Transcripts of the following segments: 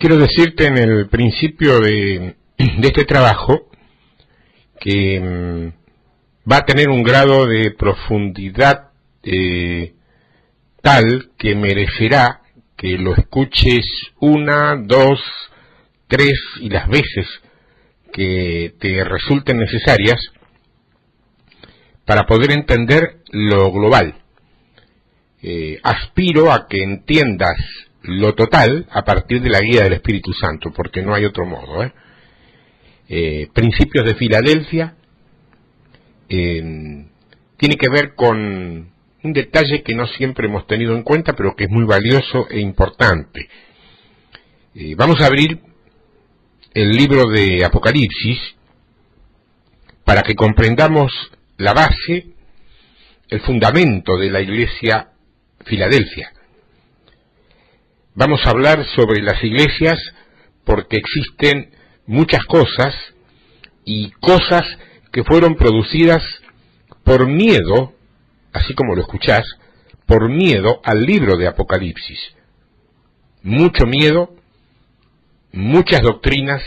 Quiero decirte en el principio de este trabajo que va a tener un grado de profundidad tal que merecerá que lo escuches una, dos, tres y las veces que te resulten necesarias para poder entender lo global. Aspiro a que entiendas lo total a partir de la guía del Espíritu Santo, porque no hay otro modo. Principios de Filadelfia tiene que ver con un detalle que no siempre hemos tenido en cuenta, pero que es muy valioso e importante. Vamos a abrir el libro de Apocalipsis para que comprendamos la base, el fundamento de la iglesia Filadelfia. Vamos a hablar sobre las iglesias porque existen muchas cosas y cosas que fueron producidas por miedo, así como lo escuchás, por miedo al libro de Apocalipsis. Mucho miedo, muchas doctrinas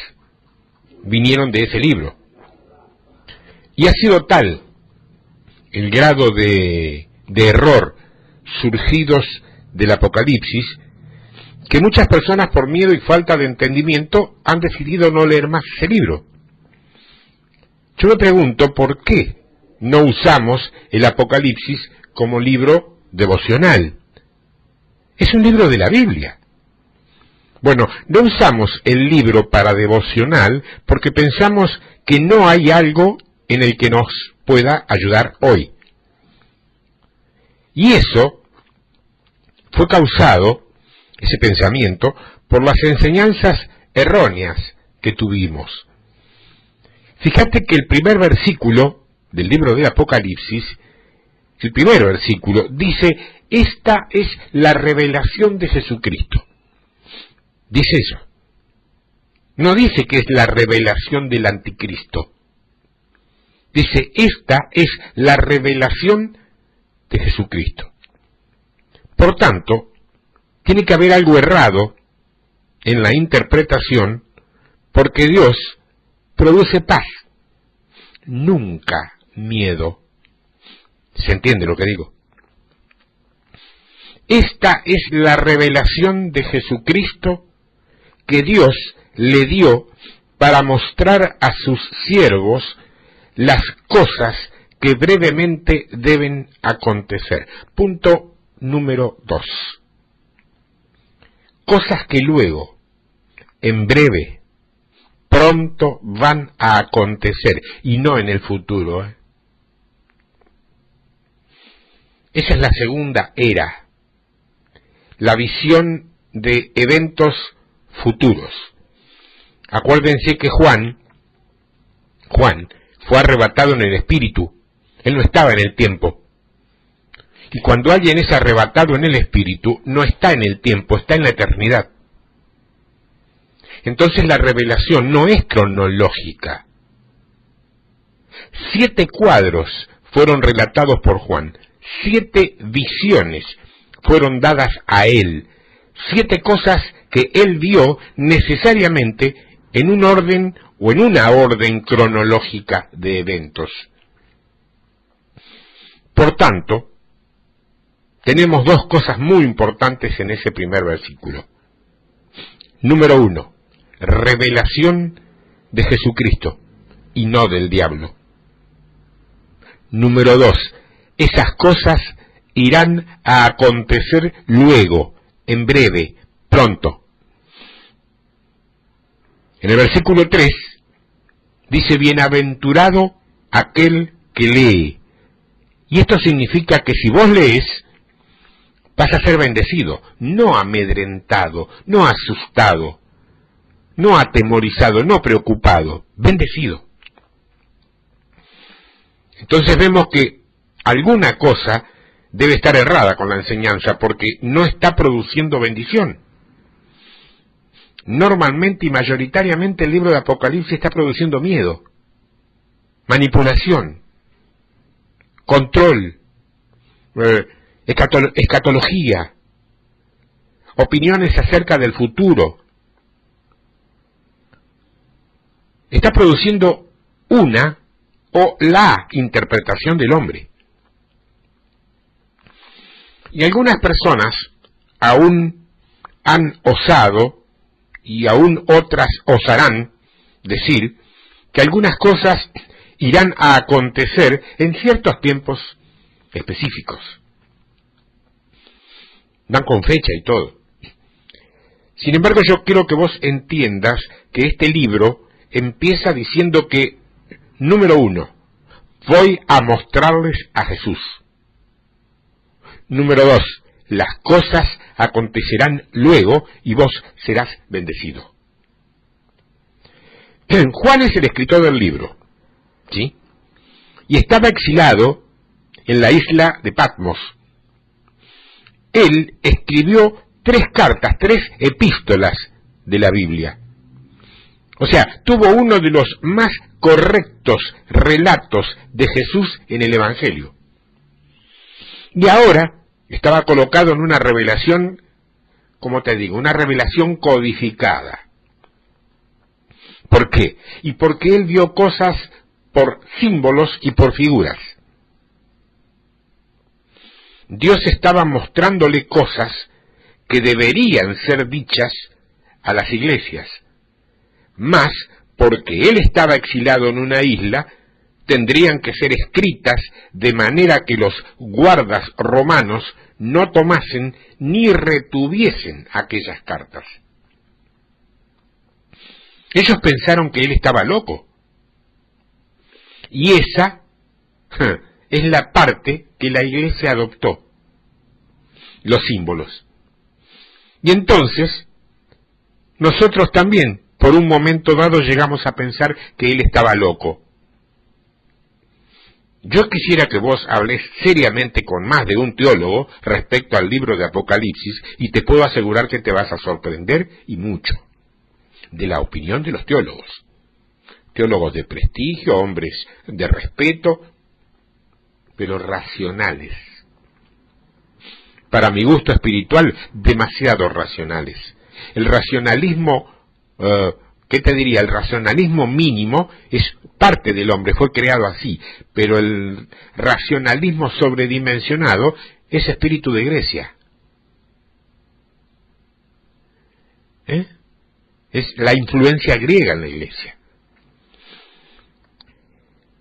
vinieron de ese libro. Y ha sido tal el grado de error surgidos del Apocalipsis que muchas personas por miedo y falta de entendimiento han decidido no leer más ese libro. Yo me pregunto por qué no usamos el Apocalipsis como libro devocional. Es un libro de la Biblia. Bueno, no usamos el libro para devocional porque pensamos que no hay algo en el que nos pueda ayudar hoy. Y eso fue causado, ese pensamiento, por las enseñanzas erróneas que tuvimos. Fíjate que el primer versículo del libro de Apocalipsis, el primer versículo, dice, esta es la revelación de Jesucristo. Dice eso. No dice que es la revelación del anticristo. Dice, esta es la revelación de Jesucristo. Por tanto, tiene que haber algo errado en la interpretación, porque Dios produce paz, nunca miedo. ¿Se entiende lo que digo? Esta es la revelación de Jesucristo que Dios le dio para mostrar a sus siervos las cosas que brevemente deben acontecer. Punto número 2. Cosas que luego, en breve, pronto van a acontecer, y no en el futuro. Esa es la segunda era, la visión de eventos futuros. Acuérdense que Juan fue arrebatado en el espíritu, él no estaba en el tiempo. Y cuando alguien es arrebatado en el espíritu, no está en el tiempo, está en la eternidad. Entonces la revelación no es cronológica. 7 cuadros fueron relatados por Juan, 7 visiones fueron dadas a él, 7 cosas que él vio necesariamente en un orden o en una orden cronológica de eventos. Por tanto, tenemos 2 cosas muy importantes en ese primer versículo. Número 1, revelación de Jesucristo y no del diablo. Número 2, esas cosas irán a acontecer luego, en breve, pronto. En el versículo 3 dice, bienaventurado aquel que lee. Y esto significa que si vos lees, vas a ser bendecido, no amedrentado, no asustado, no atemorizado, no preocupado, bendecido. Entonces vemos que alguna cosa debe estar errada con la enseñanza porque no está produciendo bendición. Normalmente y mayoritariamente el libro de Apocalipsis está produciendo miedo, manipulación, control, escatología, opiniones acerca del futuro, está produciendo una o la interpretación del hombre. Y algunas personas aún han osado, y aún otras osarán, decir que algunas cosas irán a acontecer en ciertos tiempos específicos. Dan con fecha y todo. Sin embargo, yo quiero que vos entiendas que este libro empieza diciendo que, número 1, voy a mostrarles a Jesús. Número 2, las cosas acontecerán luego y vos serás bendecido. Juan es el escritor del libro, ¿sí? Y estaba exilado en la isla de Patmos. Él escribió 3 cartas, 3 epístolas de la Biblia. O sea, tuvo uno de los más correctos relatos de Jesús en el Evangelio. Y ahora estaba colocado en una revelación, como te digo, una revelación codificada. ¿Por qué? Y porque él vio cosas por símbolos y por figuras. Dios estaba mostrándole cosas que deberían ser dichas a las iglesias, más porque él estaba exilado en una isla, tendrían que ser escritas de manera que los guardas romanos no tomasen ni retuviesen aquellas cartas. Ellos pensaron que él estaba loco. Y esa es la parte que la iglesia adoptó, los símbolos. Y entonces, nosotros también, por un momento dado, llegamos a pensar que él estaba loco. Yo quisiera que vos hables seriamente con más de un teólogo respecto al libro de Apocalipsis, y te puedo asegurar que te vas a sorprender, y mucho, de la opinión de los teólogos. Teólogos de prestigio, hombres de respeto, pero racionales. Para mi gusto espiritual, demasiado racionales. El racionalismo, ¿qué te diría? El racionalismo mínimo es parte del hombre, fue creado así, pero el racionalismo sobredimensionado es espíritu de Grecia. Es la influencia griega en la iglesia.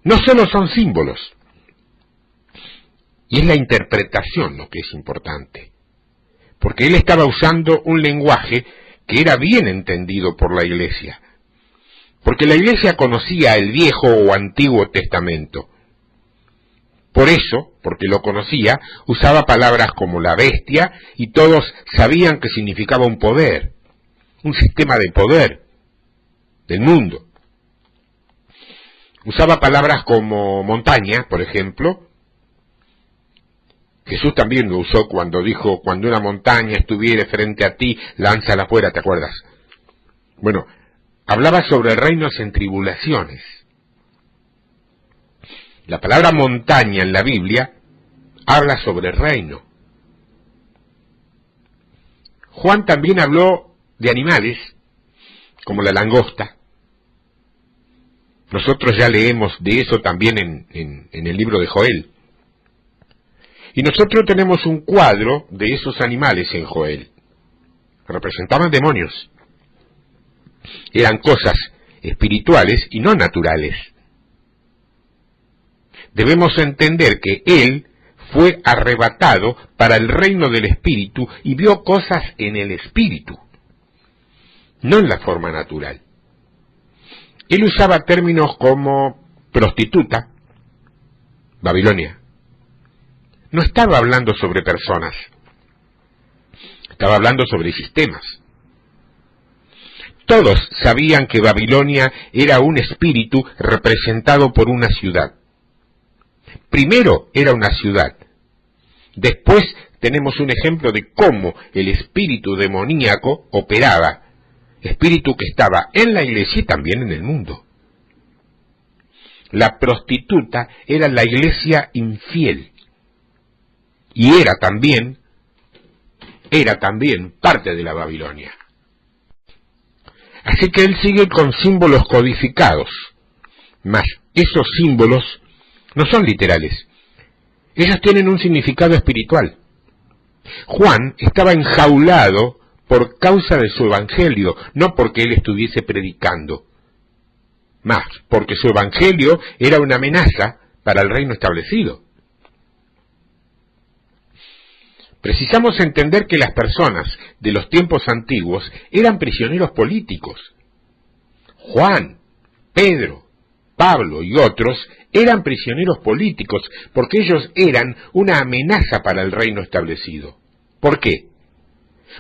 No solo son símbolos, y es la interpretación lo que es importante, porque él estaba usando un lenguaje que era bien entendido por la iglesia, porque la iglesia conocía el Viejo o Antiguo Testamento. Por eso, porque lo conocía, usaba palabras como la bestia, y todos sabían que significaba un poder, un sistema de poder del mundo. Usaba palabras como montaña, por ejemplo. Jesús también lo usó cuando dijo, cuando una montaña estuviere frente a ti, lánzala fuera, ¿te acuerdas? Bueno, hablaba sobre reinos en tribulaciones. La palabra montaña en la Biblia habla sobre reino. Juan también habló de animales, como la langosta. Nosotros ya leemos de eso también en el libro de Joel. Y nosotros tenemos un cuadro de esos animales en Joel. Representaban demonios. Eran cosas espirituales y no naturales. Debemos entender que él fue arrebatado para el reino del espíritu y vio cosas en el espíritu, no en la forma natural. Él usaba términos como prostituta, Babilonia. No estaba hablando sobre personas, estaba hablando sobre sistemas. Todos sabían que Babilonia era un espíritu representado por una ciudad. Primero era una ciudad. Después tenemos un ejemplo de cómo el espíritu demoníaco operaba, espíritu que estaba en la iglesia y también en el mundo. La prostituta era la iglesia infiel y era también parte de la Babilonia. Así que él sigue con símbolos codificados, mas esos símbolos no son literales. Ellos tienen un significado espiritual. Juan estaba enjaulado por causa de su evangelio, no porque él estuviese predicando, más porque su evangelio era una amenaza para el reino establecido. Precisamos entender que las personas de los tiempos antiguos eran prisioneros políticos. Juan, Pedro, Pablo y otros eran prisioneros políticos porque ellos eran una amenaza para el reino establecido. ¿Por qué?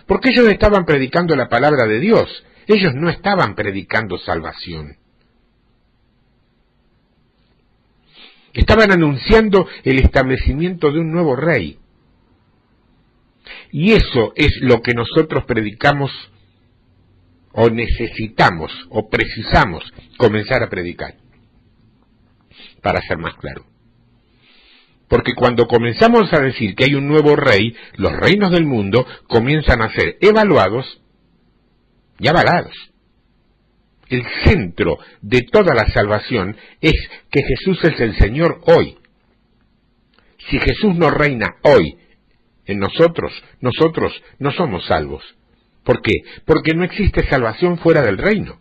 Porque ellos estaban predicando la palabra de Dios, ellos no estaban predicando salvación. Estaban anunciando el establecimiento de un nuevo rey. Y eso es lo que nosotros predicamos o necesitamos o precisamos comenzar a predicar, para ser más claro. Porque cuando comenzamos a decir que hay un nuevo rey, los reinos del mundo comienzan a ser evaluados y avalados. El centro de toda la salvación es que Jesús es el Señor hoy. Si Jesús no reina hoy en nosotros no somos salvos. ¿Por qué? Porque no existe salvación fuera del reino.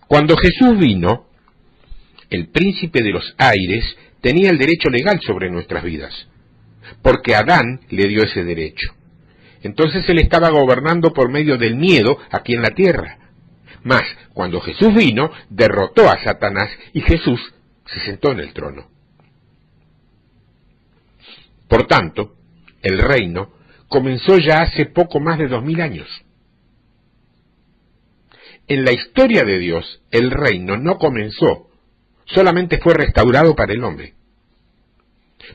Cuando Jesús vino, el príncipe de los aires tenía el derecho legal sobre nuestras vidas, porque Adán le dio ese derecho. Entonces él estaba gobernando por medio del miedo aquí en la tierra. Mas, cuando Jesús vino, derrotó a Satanás y Jesús se sentó en el trono. Por tanto, el reino comenzó ya hace poco más de 2000 años. En la historia de Dios, el reino no comenzó, solamente fue restaurado para el hombre.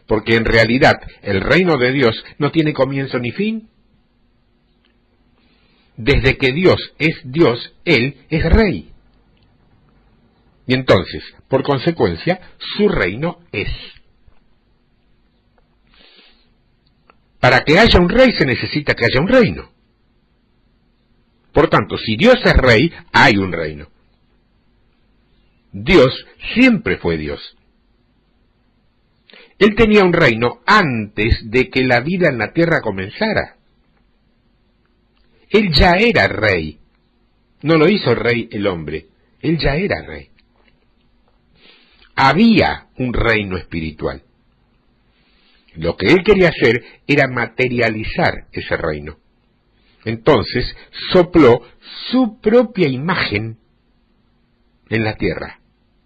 Porque en realidad el reino de Dios no tiene comienzo ni fin. Desde que Dios, Él es rey. Y entonces, por consecuencia, su reino es. Para que haya un rey se necesita que haya un reino. Por tanto, si Dios es rey, hay un reino. Dios siempre fue Dios. Él tenía un reino antes de que la vida en la tierra comenzara. Él ya era rey. No lo hizo rey el hombre. Él ya era rey. Había un reino espiritual. Lo que él quería hacer era materializar ese reino. Entonces sopló su propia imagen en la tierra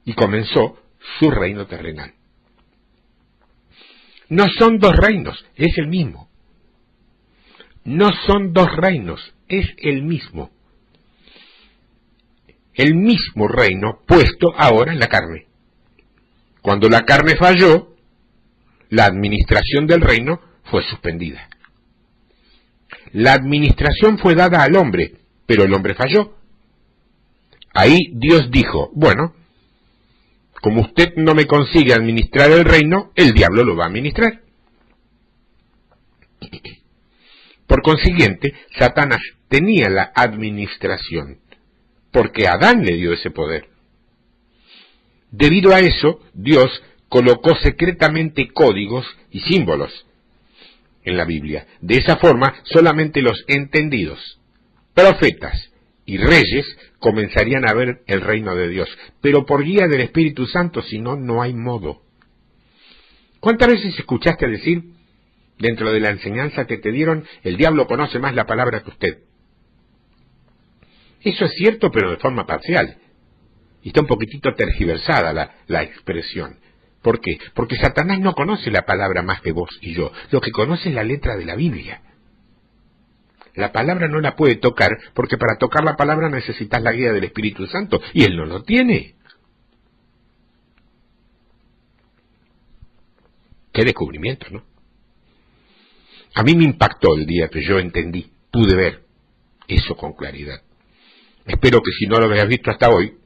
y comenzó su reino terrenal. No son dos reinos, es el mismo. No son dos reinos, es el mismo. El mismo reino puesto ahora en la carne. Cuando la carne falló, la administración del reino fue suspendida. La administración fue dada al hombre, pero el hombre falló. Ahí Dios dijo, bueno, como usted no me consigue administrar el reino, el diablo lo va a administrar. Por consiguiente, Satanás tenía la administración, porque Adán le dio ese poder. Debido a eso, Dios colocó secretamente códigos y símbolos en la Biblia. De esa forma, solamente los entendidos, profetas y reyes comenzarían a ver el reino de Dios, pero por guía del Espíritu Santo, si no, no hay modo. ¿Cuántas veces escuchaste decir, dentro de la enseñanza que te dieron, el diablo conoce más la palabra que usted? Eso es cierto, pero de forma parcial. Y está un poquitito tergiversada la expresión. ¿Por qué? Porque Satanás no conoce la palabra más que vos y yo. Lo que conoce es la letra de la Biblia. La palabra no la puede tocar, porque para tocar la palabra necesitas la guía del Espíritu Santo, y él no lo tiene. Qué descubrimiento, ¿no? A mí me impactó el día que yo entendí, pude ver eso con claridad. Espero que si no lo habías visto hasta hoy,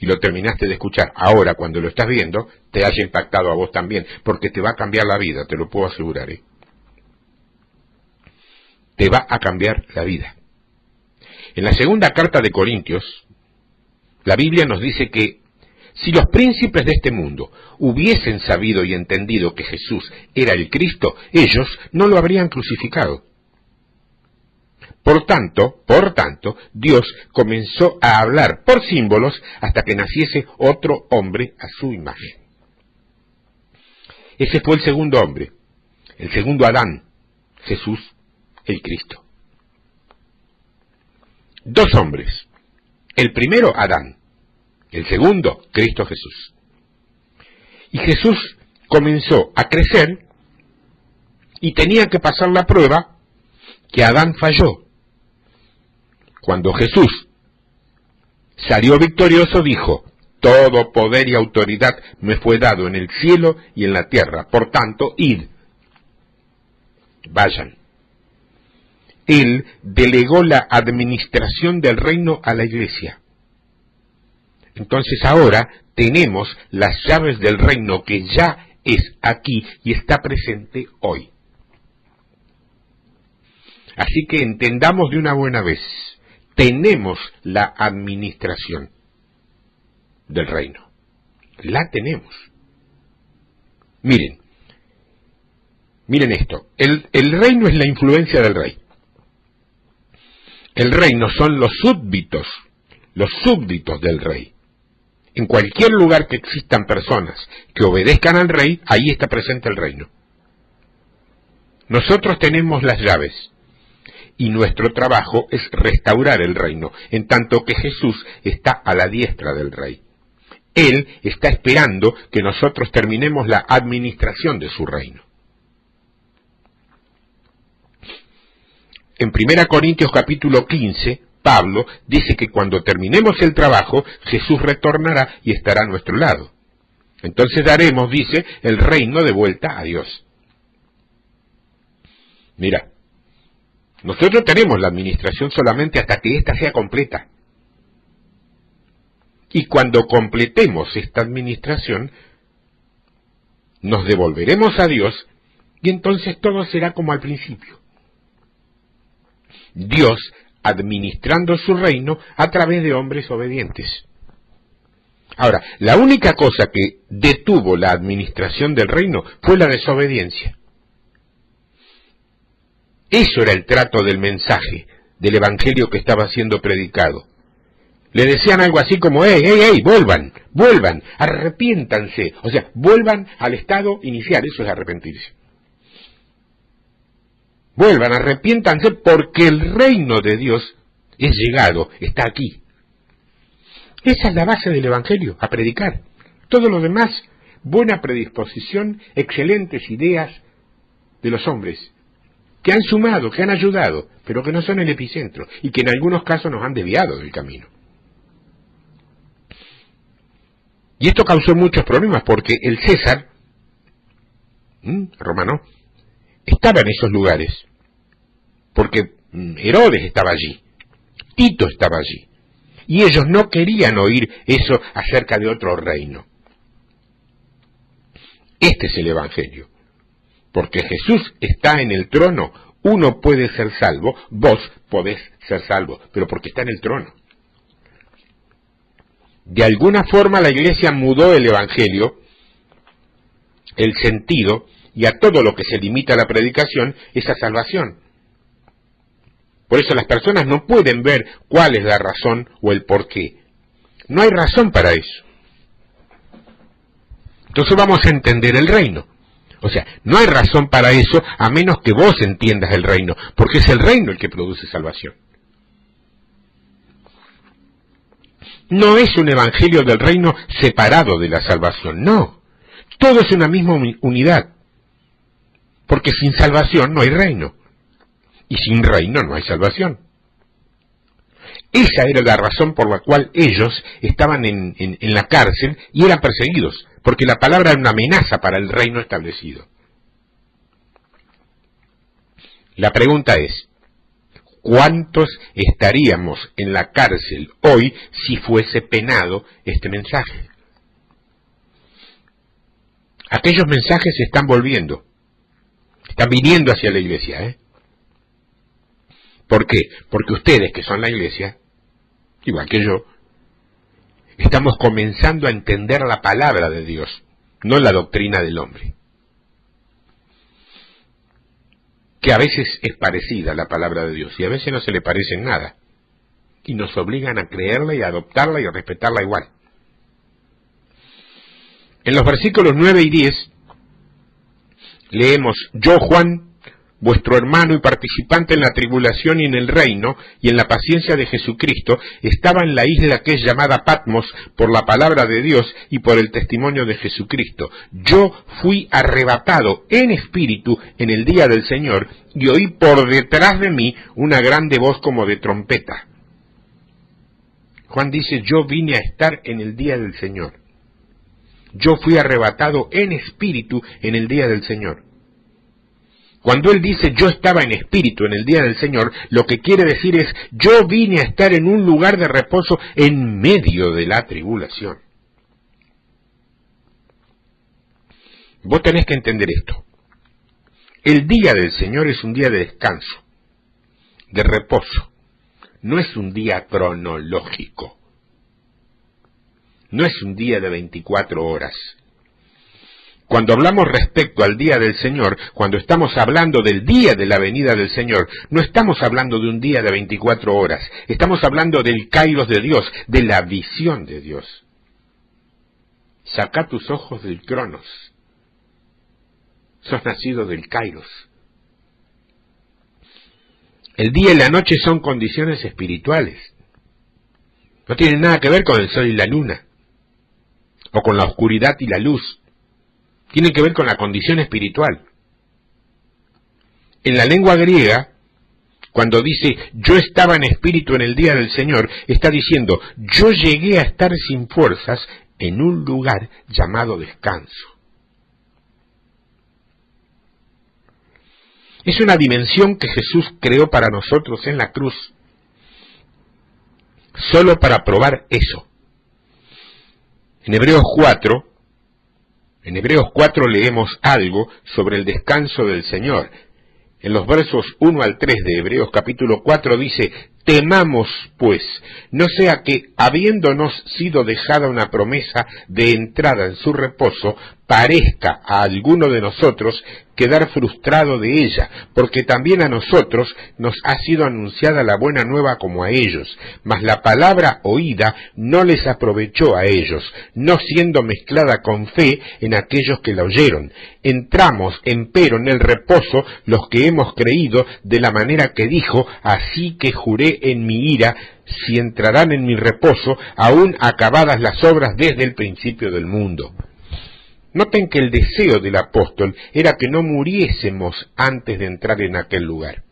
y lo terminaste de escuchar ahora cuando lo estás viendo, te haya impactado a vos también, porque te va a cambiar la vida, te lo puedo asegurar, Te va a cambiar la vida. En la segunda carta de Corintios, la Biblia nos dice que si los príncipes de este mundo hubiesen sabido y entendido que Jesús era el Cristo, ellos no lo habrían crucificado. Por tanto, Dios comenzó a hablar por símbolos hasta que naciese otro hombre a su imagen. Ese fue el segundo hombre, el segundo Adán, Jesús, el Cristo. Dos hombres, el primero Adán, el segundo Cristo Jesús. Y Jesús comenzó a crecer y tenía que pasar la prueba que Adán falló. Cuando Jesús salió victorioso, dijo: todo poder y autoridad me fue dado en el cielo y en la tierra, por tanto, id, vayan. Él delegó la administración del reino a la iglesia. Entonces ahora tenemos las llaves del reino que ya es aquí y está presente hoy. Así que entendamos de una buena vez, tenemos la administración del reino. La tenemos. Miren esto. El reino es la influencia del rey. El reino son los súbditos del rey. En cualquier lugar que existan personas que obedezcan al rey, ahí está presente el reino. Nosotros tenemos las llaves y nuestro trabajo es restaurar el reino, en tanto que Jesús está a la diestra del rey. Él está esperando que nosotros terminemos la administración de su reino. En 1 Corintios capítulo 15, Pablo dice que cuando terminemos el trabajo, Jesús retornará y estará a nuestro lado. Entonces daremos, dice, el reino de vuelta a Dios. Mira, nosotros tenemos la administración solamente hasta que ésta sea completa. Y cuando completemos esta administración, nos devolveremos a Dios y entonces todo será como al principio. Dios administrando su reino a través de hombres obedientes. Ahora, la única cosa que detuvo la administración del reino fue la desobediencia. Eso era el trato del mensaje, del evangelio que estaba siendo predicado. Le decían algo así como: ¡Ey, vuelvan, arrepiéntanse! O sea, vuelvan al estado inicial, eso es arrepentirse. Vuelvan, arrepiéntanse porque el reino de Dios es llegado, está aquí. Esa es la base del evangelio, a predicar. Todo lo demás, buena predisposición, excelentes ideas de los hombres, que han sumado, que han ayudado, pero que no son el epicentro, y que en algunos casos nos han desviado del camino. Y esto causó muchos problemas, porque el César, romano, estaba en esos lugares, porque Herodes estaba allí, Tito estaba allí, y ellos no querían oír eso acerca de otro reino. Este es el evangelio, porque Jesús está en el trono. Uno puede ser salvo, vos podés ser salvo, pero porque está en el trono. De alguna forma la iglesia mudó el evangelio, el sentido, y a todo lo que se limita a la predicación es a salvación. Por eso las personas no pueden ver cuál es la razón o el por qué. No hay razón para eso. Entonces vamos a entender el reino. O sea, no hay razón para eso a menos que vos entiendas el reino, porque es el reino el que produce salvación. No es un evangelio del reino separado de la salvación, no. Todo es una misma unidad. Porque sin salvación no hay reino. Y sin reino no hay salvación. Esa era la razón por la cual ellos estaban en la cárcel y eran perseguidos, porque la palabra era una amenaza para el reino establecido. La pregunta es: ¿cuántos estaríamos en la cárcel hoy si fuese penado este mensaje? Aquellos mensajes se están volviendo, están viniendo hacia la iglesia, ¿Por qué? Porque ustedes, que son la iglesia, igual que yo, estamos comenzando a entender la palabra de Dios, no la doctrina del hombre. Que a veces es parecida a la palabra de Dios y a veces no se le parece en nada. Y nos obligan a creerla y a adoptarla y a respetarla igual. En los versículos 9 y 10 leemos: yo, Juan, vuestro hermano y participante en la tribulación y en el reino y en la paciencia de Jesucristo, estaba en la isla que es llamada Patmos por la palabra de Dios y por el testimonio de Jesucristo. Yo fui arrebatado en espíritu en el día del Señor y oí por detrás de mí una grande voz como de trompeta. Juan dice: yo vine a estar en el día del Señor. Yo fui arrebatado en espíritu en el día del Señor. Cuando él dice yo estaba en espíritu en el día del Señor, lo que quiere decir es yo vine a estar en un lugar de reposo en medio de la tribulación. Vos tenés que entender esto. El día del Señor es un día de descanso, de reposo. No es un día cronológico. No es un día de 24 horas. Cuando hablamos respecto al día del Señor, cuando estamos hablando del día de la venida del Señor, no estamos hablando de un día de 24 horas, estamos hablando del kairos de Dios, de la visión de Dios. Sacá tus ojos del cronos. Sos nacido del kairos. El día y la noche son condiciones espirituales. No tienen nada que ver con el sol y la luna, o con la oscuridad y la luz. Tiene que ver con la condición espiritual. En la lengua griega, cuando dice yo estaba en espíritu en el día del Señor, está diciendo yo llegué a estar sin fuerzas en un lugar llamado descanso. Es una dimensión que Jesús creó para nosotros en la cruz, solo para probar eso. En Hebreos 4 leemos algo sobre el descanso del Señor. En los versos 1 al 3 de Hebreos capítulo 4 dice: temamos, pues, no sea que, habiéndonos sido dejada una promesa de entrada en su reposo, parezca a alguno de nosotros quedar frustrado de ella, porque también a nosotros nos ha sido anunciada la buena nueva como a ellos, mas la palabra oída no les aprovechó a ellos, no siendo mezclada con fe en aquellos que la oyeron. Entramos, empero, en el reposo los que hemos creído, de la manera que dijo: así que juré en mi ira, si entrarán en mi reposo, aún acabadas las obras desde el principio del mundo. Noten que el deseo del apóstol era que no muriésemos antes de entrar en aquel lugar.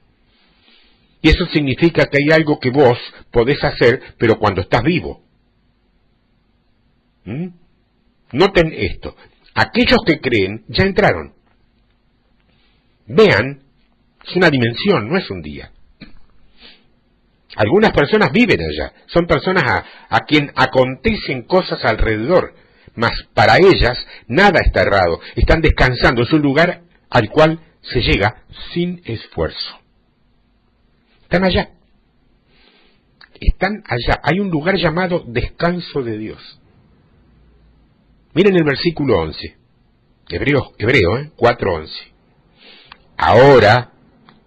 Y eso significa que hay algo que vos podés hacer, pero cuando estás vivo. Noten esto. Aquellos que creen ya entraron. Vean, es una dimensión, no es un día. Algunas personas viven allá, son personas a quien acontecen cosas alrededor, mas para ellas nada está errado, están descansando, es un lugar al cual se llega sin esfuerzo. Están allá, hay un lugar llamado descanso de Dios. Miren el versículo 11, Hebreo 4:11. Ahora,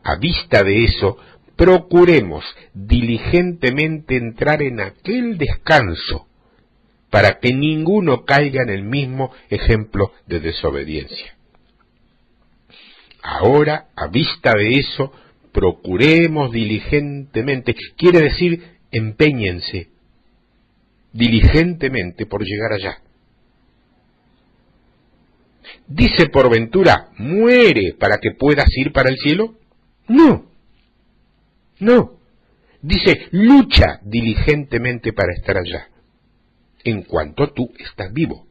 a vista de eso, procuremos diligentemente entrar en aquel descanso, para que ninguno caiga en el mismo ejemplo de desobediencia. Ahora, a vista de eso, procuremos diligentemente, quiere decir empeñense diligentemente por llegar allá. ¿Dice por ventura muere para que puedas ir para el cielo? No. Dice lucha diligentemente para estar allá, en cuanto tú estás vivo.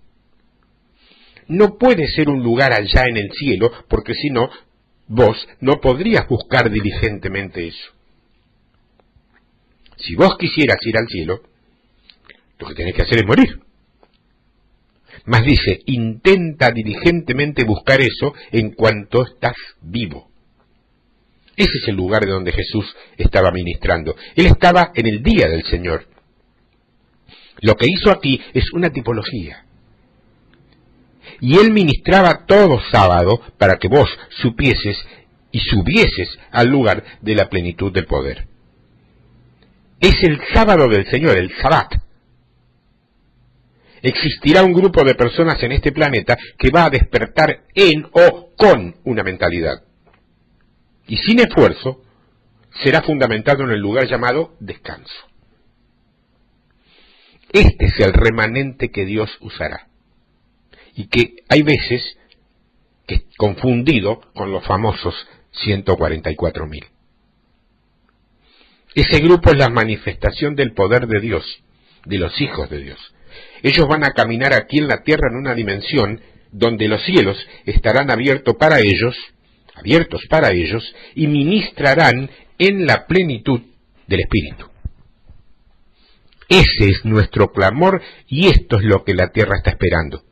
No puede ser un lugar allá en el cielo, porque si no, vos no podrías buscar diligentemente eso. Si vos quisieras ir al cielo, lo que tenés que hacer es morir. Mas dice, intenta diligentemente buscar eso en cuanto estás vivo. Ese es el lugar de donde Jesús estaba ministrando. Él estaba en el día del Señor. Lo que hizo aquí es una tipología. Y Él ministraba todo sábado para que vos supieses y subieses al lugar de la plenitud del poder. Es el sábado del Señor, el Sabbat. Existirá un grupo de personas en este planeta que va a despertar en o con una mentalidad. Y sin esfuerzo será fundamentado en el lugar llamado descanso. Este es el remanente que Dios usará. Y que hay veces que es confundido con los famosos 144.000. Ese grupo es la manifestación del poder de Dios, de los hijos de Dios. Ellos van a caminar aquí en la tierra en una dimensión donde los cielos estarán abiertos para ellos, y ministrarán en la plenitud del Espíritu. Ese es nuestro clamor y esto es lo que la tierra está esperando.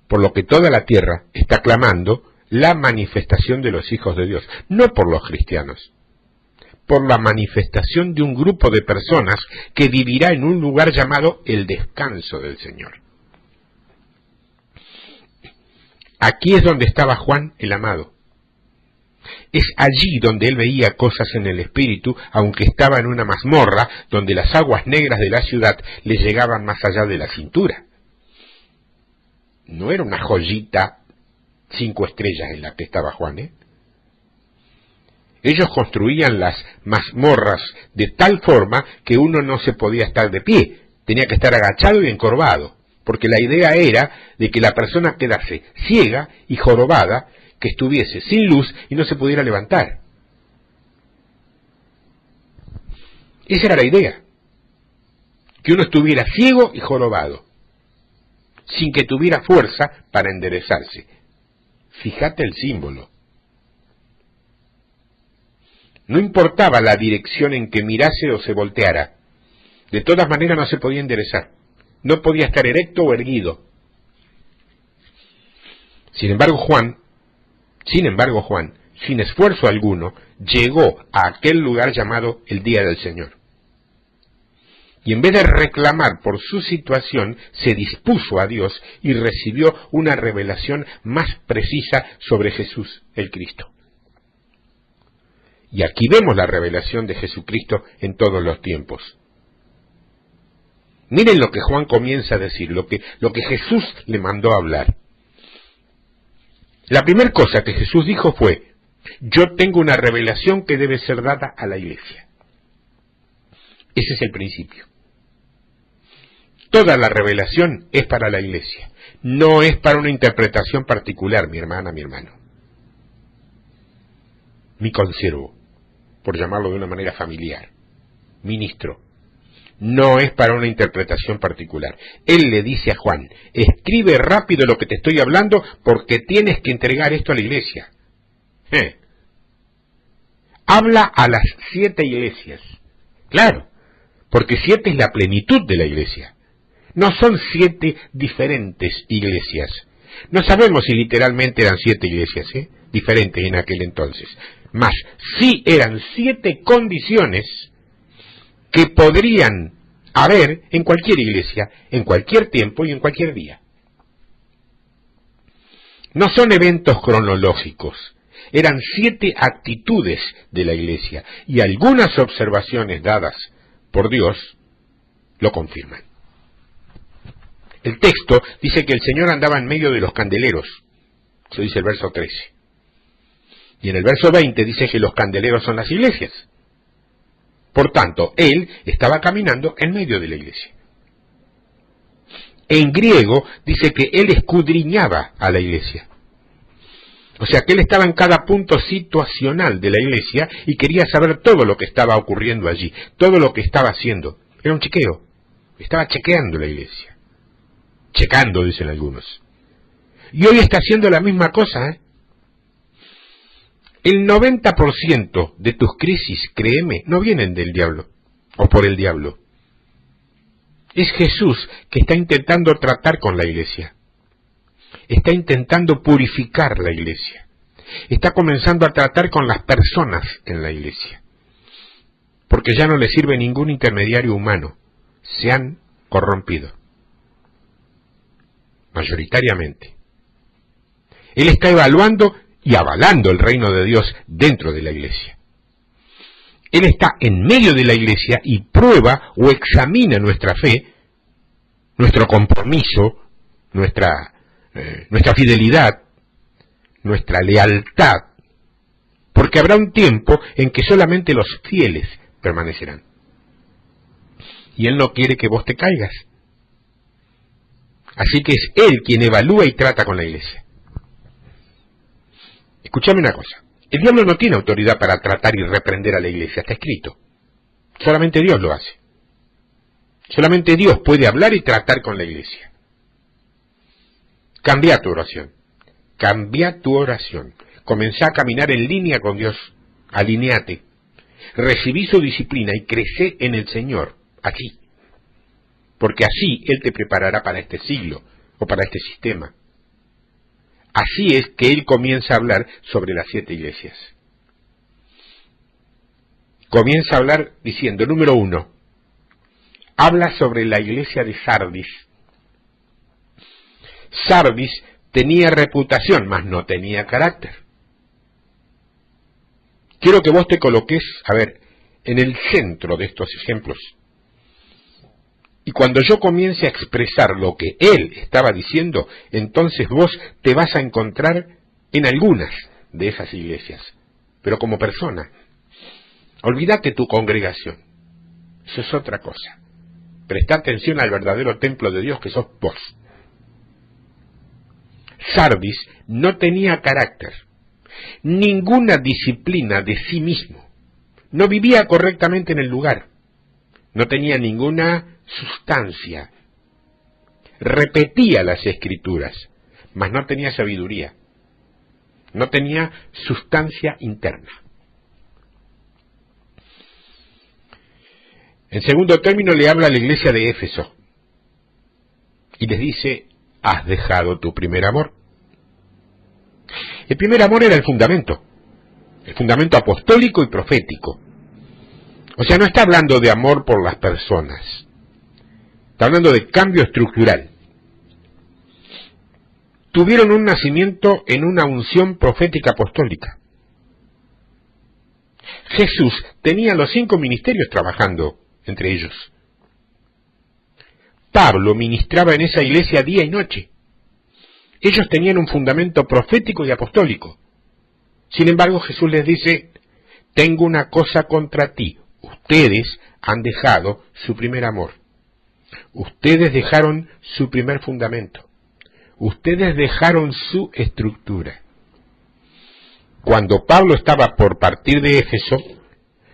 Por lo que toda la tierra está clamando la manifestación de los hijos de Dios, no por los cristianos, por la manifestación de un grupo de personas que vivirá en un lugar llamado el descanso del Señor. Aquí es donde estaba Juan el Amado. Es allí donde él veía cosas en el espíritu, aunque estaba en una mazmorra donde las aguas negras de la ciudad le llegaban más allá de la cintura. No era una joyita 5 estrellas en la que estaba Juan, Ellos construían las mazmorras de tal forma que uno no se podía estar de pie, tenía que estar agachado y encorvado, porque la idea era de que la persona quedase ciega y jorobada, que estuviese sin luz y no se pudiera levantar. Esa era la idea, que uno estuviera ciego y jorobado, sin que tuviera fuerza para enderezarse. Fíjate el símbolo. No importaba la dirección en que mirase o se volteara, de todas maneras no se podía enderezar, no podía estar erecto o erguido. Sin embargo Juan, sin esfuerzo alguno, llegó a aquel lugar llamado el Día del Señor. Y en vez de reclamar por su situación, se dispuso a Dios y recibió una revelación más precisa sobre Jesús, el Cristo. Y aquí vemos la revelación de Jesucristo en todos los tiempos. Miren lo que Juan comienza a decir, lo que Jesús le mandó a hablar. La primera cosa que Jesús dijo fue: yo tengo una revelación que debe ser dada a la iglesia. Ese es el principio. Toda la revelación es para la iglesia, no es para una interpretación particular, mi hermana, mi hermano. Mi consiervo, por llamarlo de una manera familiar, ministro, no es para una interpretación particular. Él le dice a Juan: escribe rápido lo que te estoy hablando porque tienes que entregar esto a la iglesia. Habla a las 7 iglesias. Claro, porque 7 es la plenitud de la iglesia. No son 7 diferentes iglesias. No sabemos si literalmente eran 7 iglesias, diferentes en aquel entonces. Mas sí eran 7 condiciones que podrían haber en cualquier iglesia, en cualquier tiempo y en cualquier día. No son eventos cronológicos, eran 7 actitudes de la iglesia, y algunas observaciones dadas por Dios lo confirman. El texto dice que el Señor andaba en medio de los candeleros, eso dice el verso 13. Y en el verso 20 dice que los candeleros son las iglesias. Por tanto, Él estaba caminando en medio de la iglesia. En griego dice que Él escudriñaba a la iglesia. O sea que Él estaba en cada punto situacional de la iglesia y quería saber todo lo que estaba ocurriendo allí, todo lo que estaba haciendo. Era un chequeo. Estaba chequeando la iglesia. Checando, dicen algunos. Y hoy está haciendo la misma cosa, El 90% de tus crisis, créeme, no vienen del diablo, o por el diablo. Es Jesús que está intentando tratar con la iglesia. Está intentando purificar la iglesia. Está comenzando a tratar con las personas en la iglesia, porque ya no le sirve ningún intermediario humano. Se han corrompido, mayoritariamente. Él está evaluando y avalando el reino de Dios dentro de la iglesia. Él está en medio de la iglesia y prueba o examina nuestra fe, nuestro compromiso, nuestra fidelidad, nuestra lealtad, porque habrá un tiempo en que solamente los fieles permanecerán. Y Él no quiere que vos te caigas. Así que es Él quien evalúa y trata con la iglesia. Escúchame una cosa. El diablo no tiene autoridad para tratar y reprender a la iglesia. Está escrito. Solamente Dios lo hace. Solamente Dios puede hablar y tratar con la iglesia. Cambia tu oración. Cambia tu oración. Comenzá a caminar en línea con Dios. Alineate. Recibí su disciplina y crece en el Señor. Aquí. Porque así Él te preparará para este siglo o para este sistema. Así es que Él comienza a hablar sobre las 7 iglesias. Comienza a hablar diciendo, número 1, habla sobre la iglesia de Sardis. Sardis tenía reputación, mas no tenía carácter. Quiero que vos te coloques, en el centro de estos ejemplos. Y cuando yo comience a expresar lo que él estaba diciendo, entonces vos te vas a encontrar en algunas de esas iglesias, pero como persona. Olvídate tu congregación. Eso es otra cosa. Presta atención al verdadero templo de Dios que sos vos. Sardis no tenía carácter, ninguna disciplina de sí mismo. No vivía correctamente en el lugar. No tenía ninguna sustancia. Repetía las escrituras, mas no tenía sabiduría. No tenía sustancia interna. En segundo término le habla a la iglesia de Éfeso y les dice, has dejado tu primer amor. El primer amor era el fundamento apostólico y profético. O sea, no está hablando de amor por las personas, está hablando de cambio estructural. Tuvieron un nacimiento en una unción profética apostólica. Jesús tenía los 5 ministerios trabajando entre ellos. Pablo ministraba en esa iglesia día y noche. Ellos tenían un fundamento profético y apostólico. Sin embargo, Jesús les dice, tengo una cosa contra ti. Ustedes han dejado su primer amor. Ustedes dejaron su primer fundamento. Ustedes dejaron su estructura. Cuando Pablo estaba por partir de Éfeso,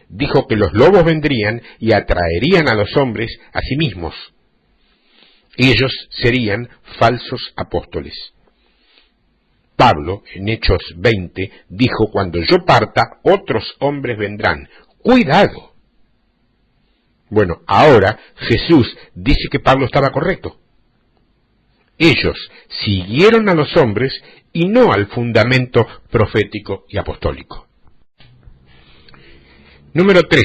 dijo que los lobos vendrían y atraerían a los hombres a sí mismos. Ellos serían falsos apóstoles. Pablo, en Hechos 20, dijo, cuando yo parta, otros hombres vendrán. ¡Cuidado! Bueno, ahora Jesús dice que Pablo estaba correcto. Ellos siguieron a los hombres y no al fundamento profético y apostólico. Número 3.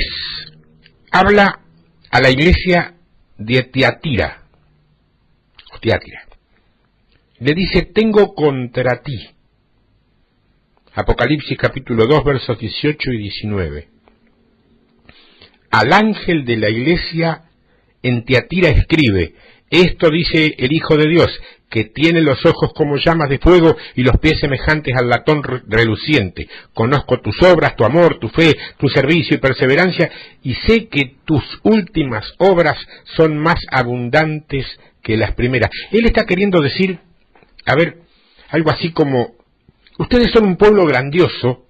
Habla a la iglesia de Tiatira. Le dice, tengo contra ti. Apocalipsis capítulo 2, versos 18 y 19. Al ángel de la iglesia en Tiatira escribe, esto dice el Hijo de Dios, que tiene los ojos como llamas de fuego y los pies semejantes al latón reluciente. Conozco tus obras, tu amor, tu fe, tu servicio y perseverancia, y sé que tus últimas obras son más abundantes que las primeras. Él está queriendo decir, algo así como, ustedes son un pueblo grandioso,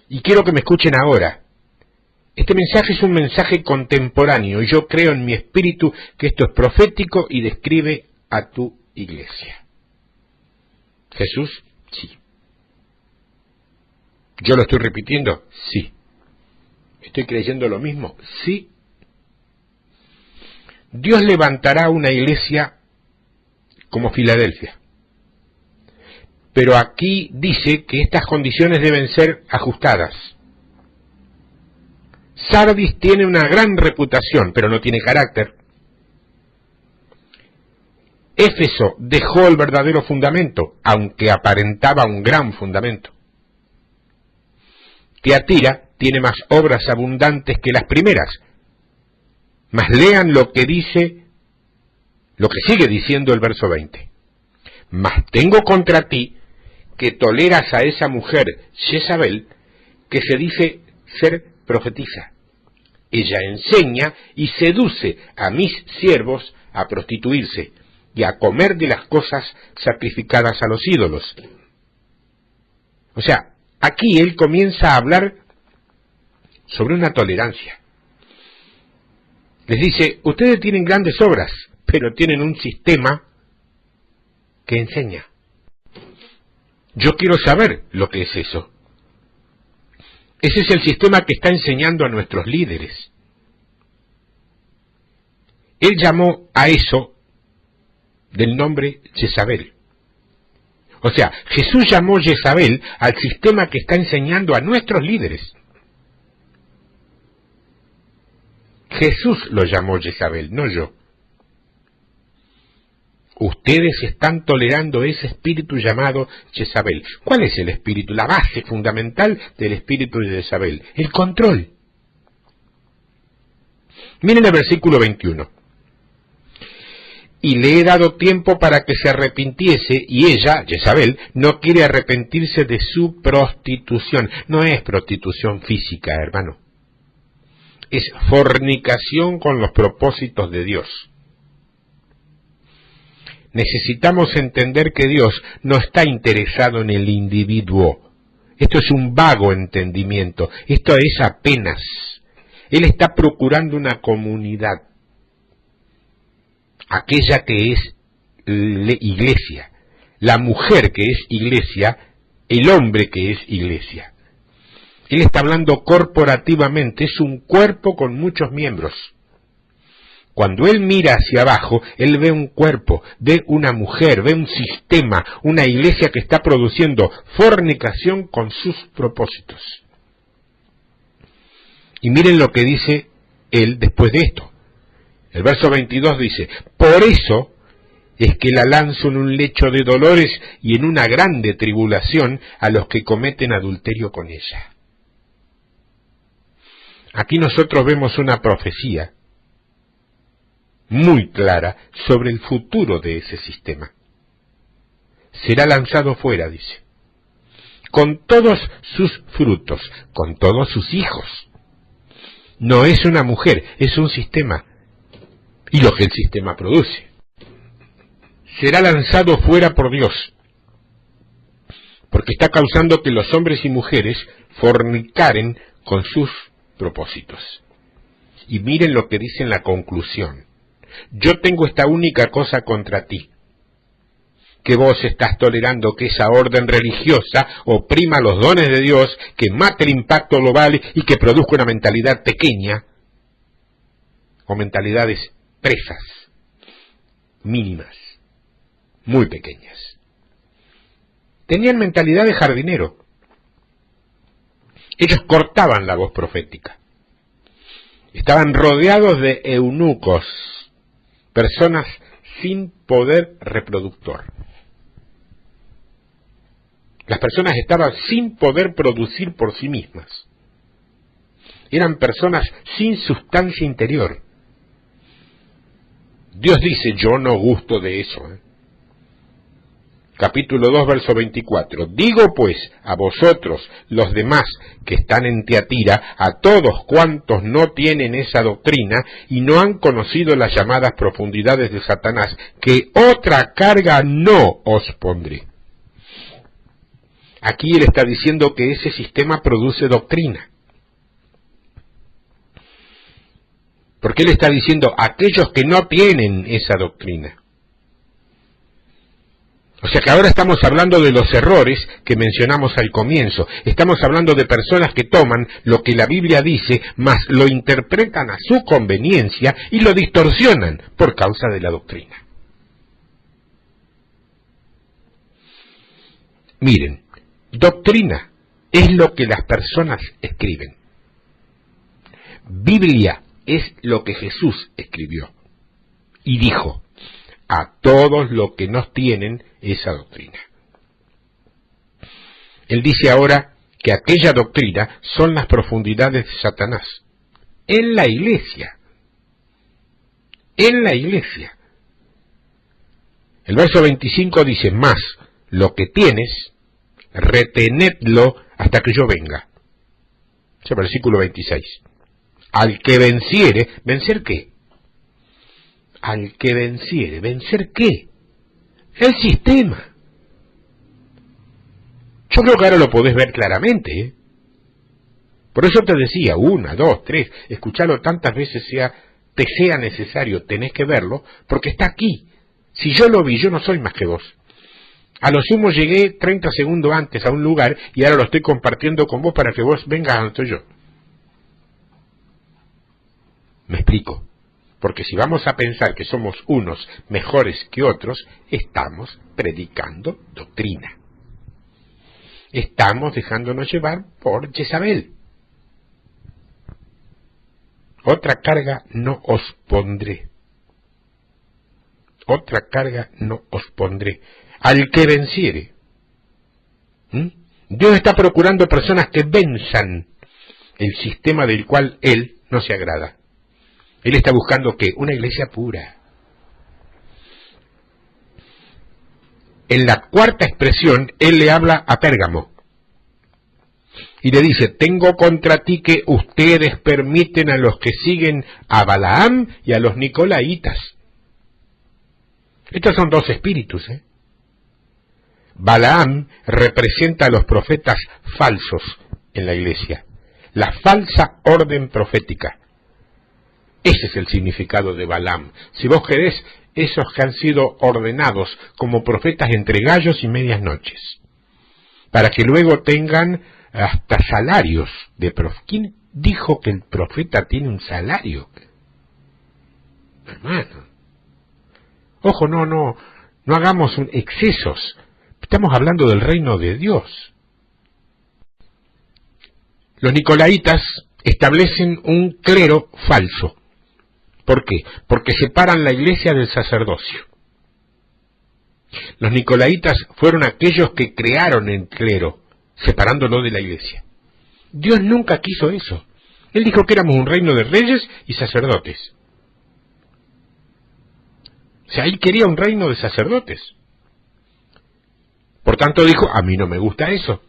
y quiero que me escuchen ahora. Este mensaje es un mensaje contemporáneo, y yo creo en mi espíritu que esto es profético y describe a tu iglesia. Jesús, sí. ¿Yo lo estoy repitiendo? Sí. ¿Estoy creyendo lo mismo? Sí. Dios levantará una iglesia como Filadelfia. pero aquí dice que estas condiciones deben ser ajustadas. Sardis tiene una gran reputación, pero no tiene carácter. Éfeso dejó el verdadero fundamento, aunque aparentaba un gran fundamento. Tiatira tiene más obras abundantes que las primeras, mas lean lo que dice, lo que sigue diciendo el verso 20. Mas tengo contra ti que toleras a esa mujer Jezabel, que se dice ser profetisa. Ella enseña y seduce a mis siervos a prostituirse y a comer de las cosas sacrificadas a los ídolos. O sea, aquí él comienza a hablar sobre una tolerancia. Les dice, ustedes tienen grandes obras, pero tienen un sistema que enseña. Yo quiero saber lo que es eso. Ese es el sistema que está enseñando a nuestros líderes. Él llamó a eso del nombre Jezabel. O sea, Jesús llamó Jezabel al sistema que está enseñando a nuestros líderes. Jesús lo llamó Jezabel, no yo. Ustedes están tolerando ese espíritu llamado Jezabel. ¿Cuál es el espíritu? La base fundamental del espíritu de Jezabel. El control. Miren el versículo 21. Y le he dado tiempo para que se arrepintiese, y ella, Jezabel, no quiere arrepentirse de su prostitución. No es prostitución física, hermano. Es fornicación con los propósitos de Dios. Necesitamos entender que Dios no está interesado en el individuo. Esto es un vago entendimiento. Esto es apenas. Él está procurando una comunidad. Aquella que es iglesia. La mujer que es iglesia. El hombre que es iglesia. Él está hablando corporativamente. Es un cuerpo con muchos miembros. Cuando él mira hacia abajo, él ve un cuerpo, ve una mujer, ve un sistema, una iglesia que está produciendo fornicación con sus propósitos. Y miren lo que dice él después de esto. El verso 22 dice, por eso es que la lanzo en un lecho de dolores y en una grande tribulación a los que cometen adulterio con ella. Aquí nosotros vemos una profecía muy clara sobre el futuro de ese sistema. Será lanzado fuera, dice, con todos sus frutos, con todos sus hijos. No es una mujer, es un sistema, y lo que el sistema produce. Será lanzado fuera por Dios, porque está causando que los hombres y mujeres fornicaren con sus propósitos. Y miren lo que dice en la conclusión. Yo tengo esta única cosa contra ti, que vos estás tolerando que esa orden religiosa oprima los dones de Dios, que mate el impacto global y que produzca una mentalidad pequeña, o mentalidades presas, mínimas, muy pequeñas. Tenían mentalidad de jardinero. Ellos cortaban la voz profética. Estaban rodeados de eunucos, personas sin poder reproductor. Las personas estaban sin poder producir por sí mismas. Eran personas sin sustancia interior. Dios dice, yo no gusto de eso. Capítulo 2, verso 24. Digo pues a vosotros, los demás que están en Tiatira, a todos cuantos no tienen esa doctrina y no han conocido las llamadas profundidades de Satanás, que otra carga no os pondré. Aquí él está diciendo que ese sistema produce doctrina. Porque él está diciendo aquellos que no tienen esa doctrina. O sea que ahora estamos hablando de los errores que mencionamos al comienzo. Estamos hablando de personas que toman lo que la Biblia dice, mas lo interpretan a su conveniencia y lo distorsionan por causa de la doctrina. Miren, doctrina es lo que las personas escriben. Biblia es lo que Jesús escribió. Y dijo, a todos los que no tienen esa doctrina. Él dice ahora que aquella doctrina son las profundidades de Satanás. En la iglesia. En la iglesia. El verso 25 dice, más lo que tienes, retenedlo hasta que yo venga. Ese versículo 26. Al que venciere, ¿vencer qué? Al que venciere, ¿vencer qué? El sistema. Yo creo que ahora lo podés ver claramente, ¿eh? Por eso te decía, 1, 2, 3, escuchalo tantas veces te sea necesario, tenés que verlo, porque está aquí. Si yo lo vi, yo no soy más que vos. A lo sumo llegué 30 segundos antes a un lugar y ahora lo estoy compartiendo con vos para que vos vengas a donde estoy yo. Me explico. Porque si vamos a pensar que somos unos mejores que otros, estamos predicando doctrina. Estamos dejándonos llevar por Jezabel. Otra carga no os pondré. Otra carga no os pondré. Al que venciere. Dios está procurando personas que venzan el sistema del cual Él no se agrada. Él está buscando ¿qué? Una iglesia pura. En la cuarta expresión, Él le habla a Pérgamo. Y le dice, tengo contra ti que ustedes permiten a los que siguen a Balaam y a los Nicolaitas. Estos son dos espíritus, ¿eh? Balaam representa a los profetas falsos en la iglesia. La falsa orden profética. Ese es el significado de Balaam. Si vos querés, esos que han sido ordenados como profetas entre gallos y medias noches. Para que luego tengan hasta salarios de profeta. ¿Quién dijo que el profeta tiene un salario? Hermano. Ojo, no hagamos excesos. Estamos hablando del reino de Dios. Los nicolaitas establecen un clero falso. ¿Por qué? Porque separan la iglesia del sacerdocio. Los nicolaitas fueron aquellos que crearon el clero, separándolo de la iglesia. Dios nunca quiso eso. Él dijo que éramos un reino de reyes y sacerdotes. O sea, Él quería un reino de sacerdotes. Por tanto dijo, a mí no me gusta eso.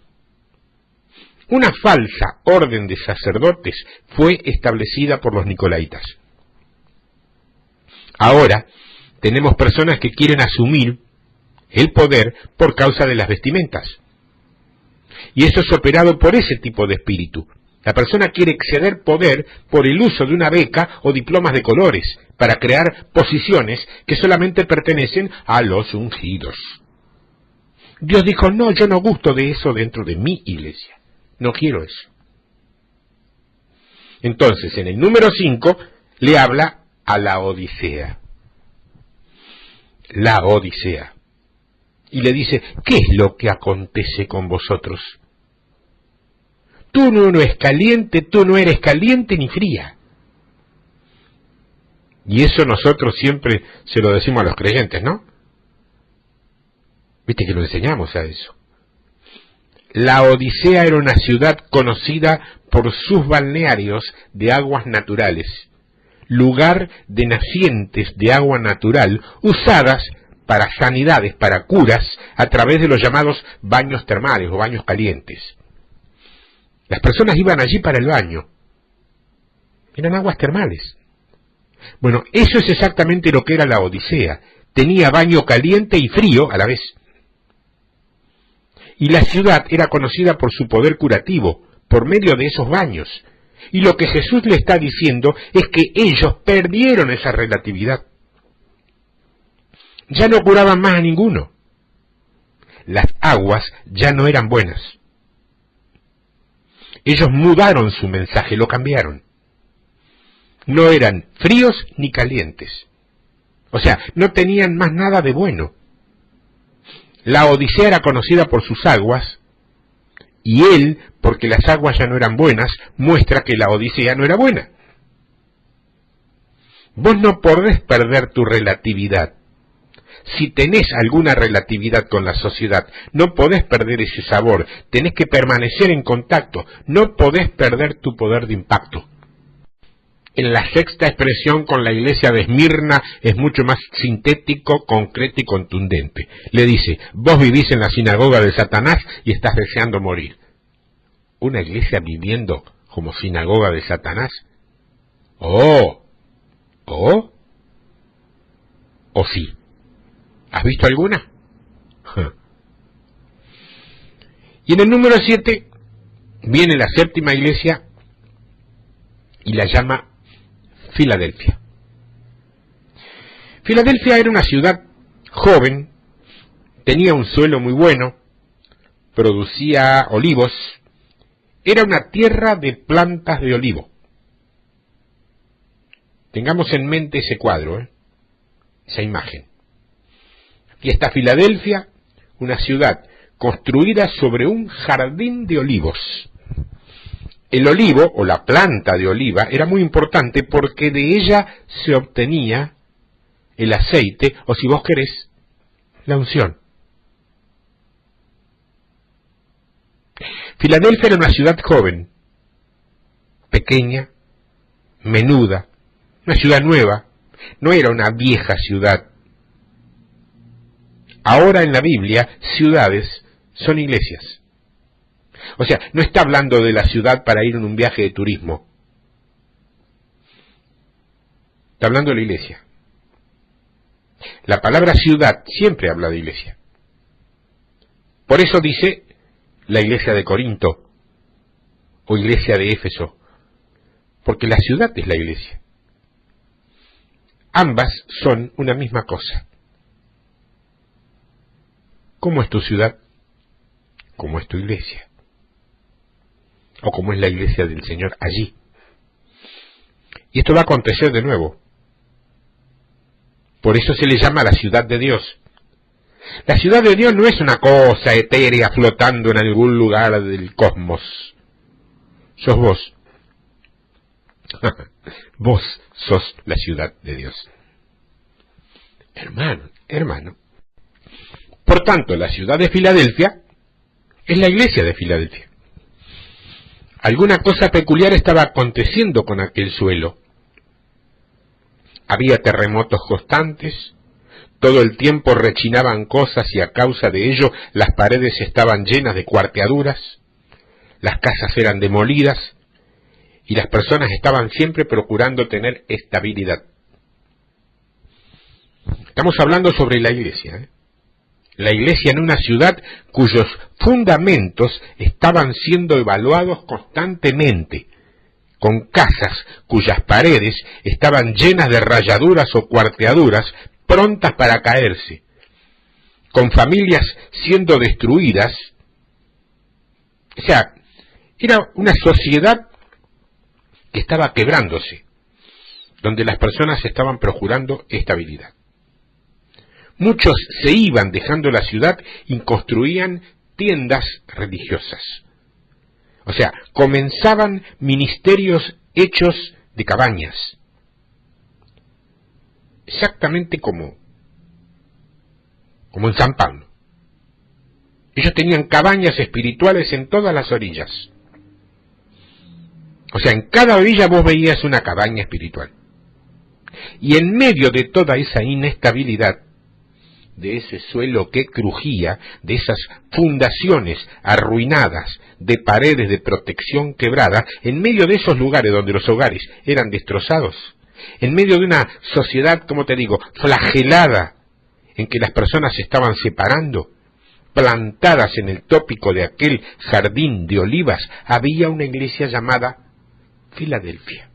Una falsa orden de sacerdotes fue establecida por los nicolaitas. Ahora tenemos personas que quieren asumir el poder por causa de las vestimentas. Y eso es operado por ese tipo de espíritu. La persona quiere exceder poder por el uso de una beca o diplomas de colores para crear posiciones que solamente pertenecen a los ungidos. Dios dijo, no, yo no gusto de eso dentro de mi iglesia. No quiero eso. Entonces, en el número 5, le habla a la Odisea. La Odisea. Y le dice, ¿qué es lo que acontece con vosotros? Tú no eres caliente ni fría. Y eso nosotros siempre se lo decimos a los creyentes, ¿no? Viste que lo enseñamos a eso. La Odisea era una ciudad conocida por sus balnearios de aguas naturales, lugar de nacientes de agua natural usadas para sanidades, para curas, a través de los llamados baños termales o baños calientes. Las personas iban allí para el baño. Eran aguas termales. Bueno, eso es exactamente lo que era la Odisea. Tenía baño caliente y frío a la vez. Y la ciudad era conocida por su poder curativo, por medio de esos baños. Y lo que Jesús le está diciendo es que ellos perdieron esa relatividad. Ya no curaban más a ninguno. Las aguas ya no eran buenas. Ellos mudaron su mensaje, lo cambiaron. No eran fríos ni calientes. O sea, no tenían más nada de bueno. La Odisea era conocida por sus aguas, y él, porque las aguas ya no eran buenas, muestra que la Odisea no era buena. Vos no podés perder tu relatividad. Si tenés alguna relatividad con la sociedad, no podés perder ese sabor, tenés que permanecer en contacto, no podés perder tu poder de impacto. En la sexta expresión con la iglesia de Esmirna es mucho más sintético, concreto y contundente. Le dice, vos vivís en la sinagoga de Satanás y estás deseando morir. ¿Una iglesia viviendo como sinagoga de Satanás? ¿O sí? ¿Has visto alguna? Y en el número 7 viene la séptima iglesia y la llama Filadelfia. Filadelfia era una ciudad joven, tenía un suelo muy bueno, producía olivos, era una tierra de plantas de olivo. Tengamos en mente ese cuadro, esa imagen. Y está Filadelfia, una ciudad construida sobre un jardín de olivos. El olivo, o la planta de oliva, era muy importante porque de ella se obtenía el aceite, o si vos querés, la unción. Filadelfia era una ciudad joven, pequeña, menuda, una ciudad nueva, no era una vieja ciudad. Ahora en la Biblia, ciudades son iglesias. O sea, no está hablando de la ciudad para ir en un viaje de turismo. Está hablando de la iglesia. La palabra ciudad siempre habla de iglesia. Por eso dice la iglesia de Corinto o iglesia de Éfeso, porque la ciudad es la iglesia. Ambas son una misma cosa. ¿Cómo es tu ciudad? ¿Cómo es tu iglesia? O cómo es la iglesia del Señor allí. Y esto va a acontecer de nuevo. Por eso se le llama la ciudad de Dios. La ciudad de Dios no es una cosa etérea flotando en algún lugar del cosmos. Sos vos. Vos sos la ciudad de Dios. Hermano. Por tanto, la ciudad de Filadelfia es la iglesia de Filadelfia. Alguna cosa peculiar estaba aconteciendo con aquel suelo. Había terremotos constantes, todo el tiempo rechinaban cosas y a causa de ello las paredes estaban llenas de cuarteaduras, las casas eran demolidas y las personas estaban siempre procurando tener estabilidad. Estamos hablando sobre la iglesia, La iglesia en una ciudad cuyos fundamentos estaban siendo evaluados constantemente, con casas cuyas paredes estaban llenas de rayaduras o cuarteaduras prontas para caerse, con familias siendo destruidas. O sea, era una sociedad que estaba quebrándose, donde las personas estaban procurando estabilidad. Muchos se iban dejando la ciudad y construían tiendas religiosas. O sea, comenzaban ministerios hechos de cabañas. Exactamente como en San Pablo. Ellos tenían cabañas espirituales en todas las orillas. O sea, en cada orilla vos veías una cabaña espiritual. Y en medio de toda esa inestabilidad, de ese suelo que crujía, de esas fundaciones arruinadas, de paredes de protección quebrada, en medio de esos lugares donde los hogares eran destrozados, en medio de una sociedad, como te digo, flagelada, en que las personas se estaban separando, plantadas en el tópico de aquel jardín de olivas, había una iglesia llamada Filadelfia.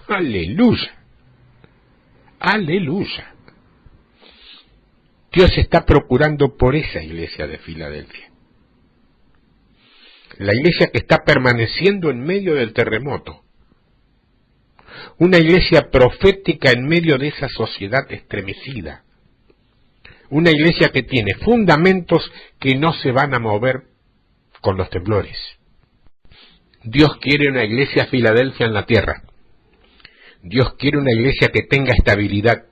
¡Aleluya! ¡Aleluya! Dios está procurando por esa iglesia de Filadelfia. La iglesia que está permaneciendo en medio del terremoto. Una iglesia profética en medio de esa sociedad estremecida. Una iglesia que tiene fundamentos que no se van a mover con los temblores. Dios quiere una iglesia Filadelfia en la tierra. Dios quiere una iglesia que tenga estabilidad.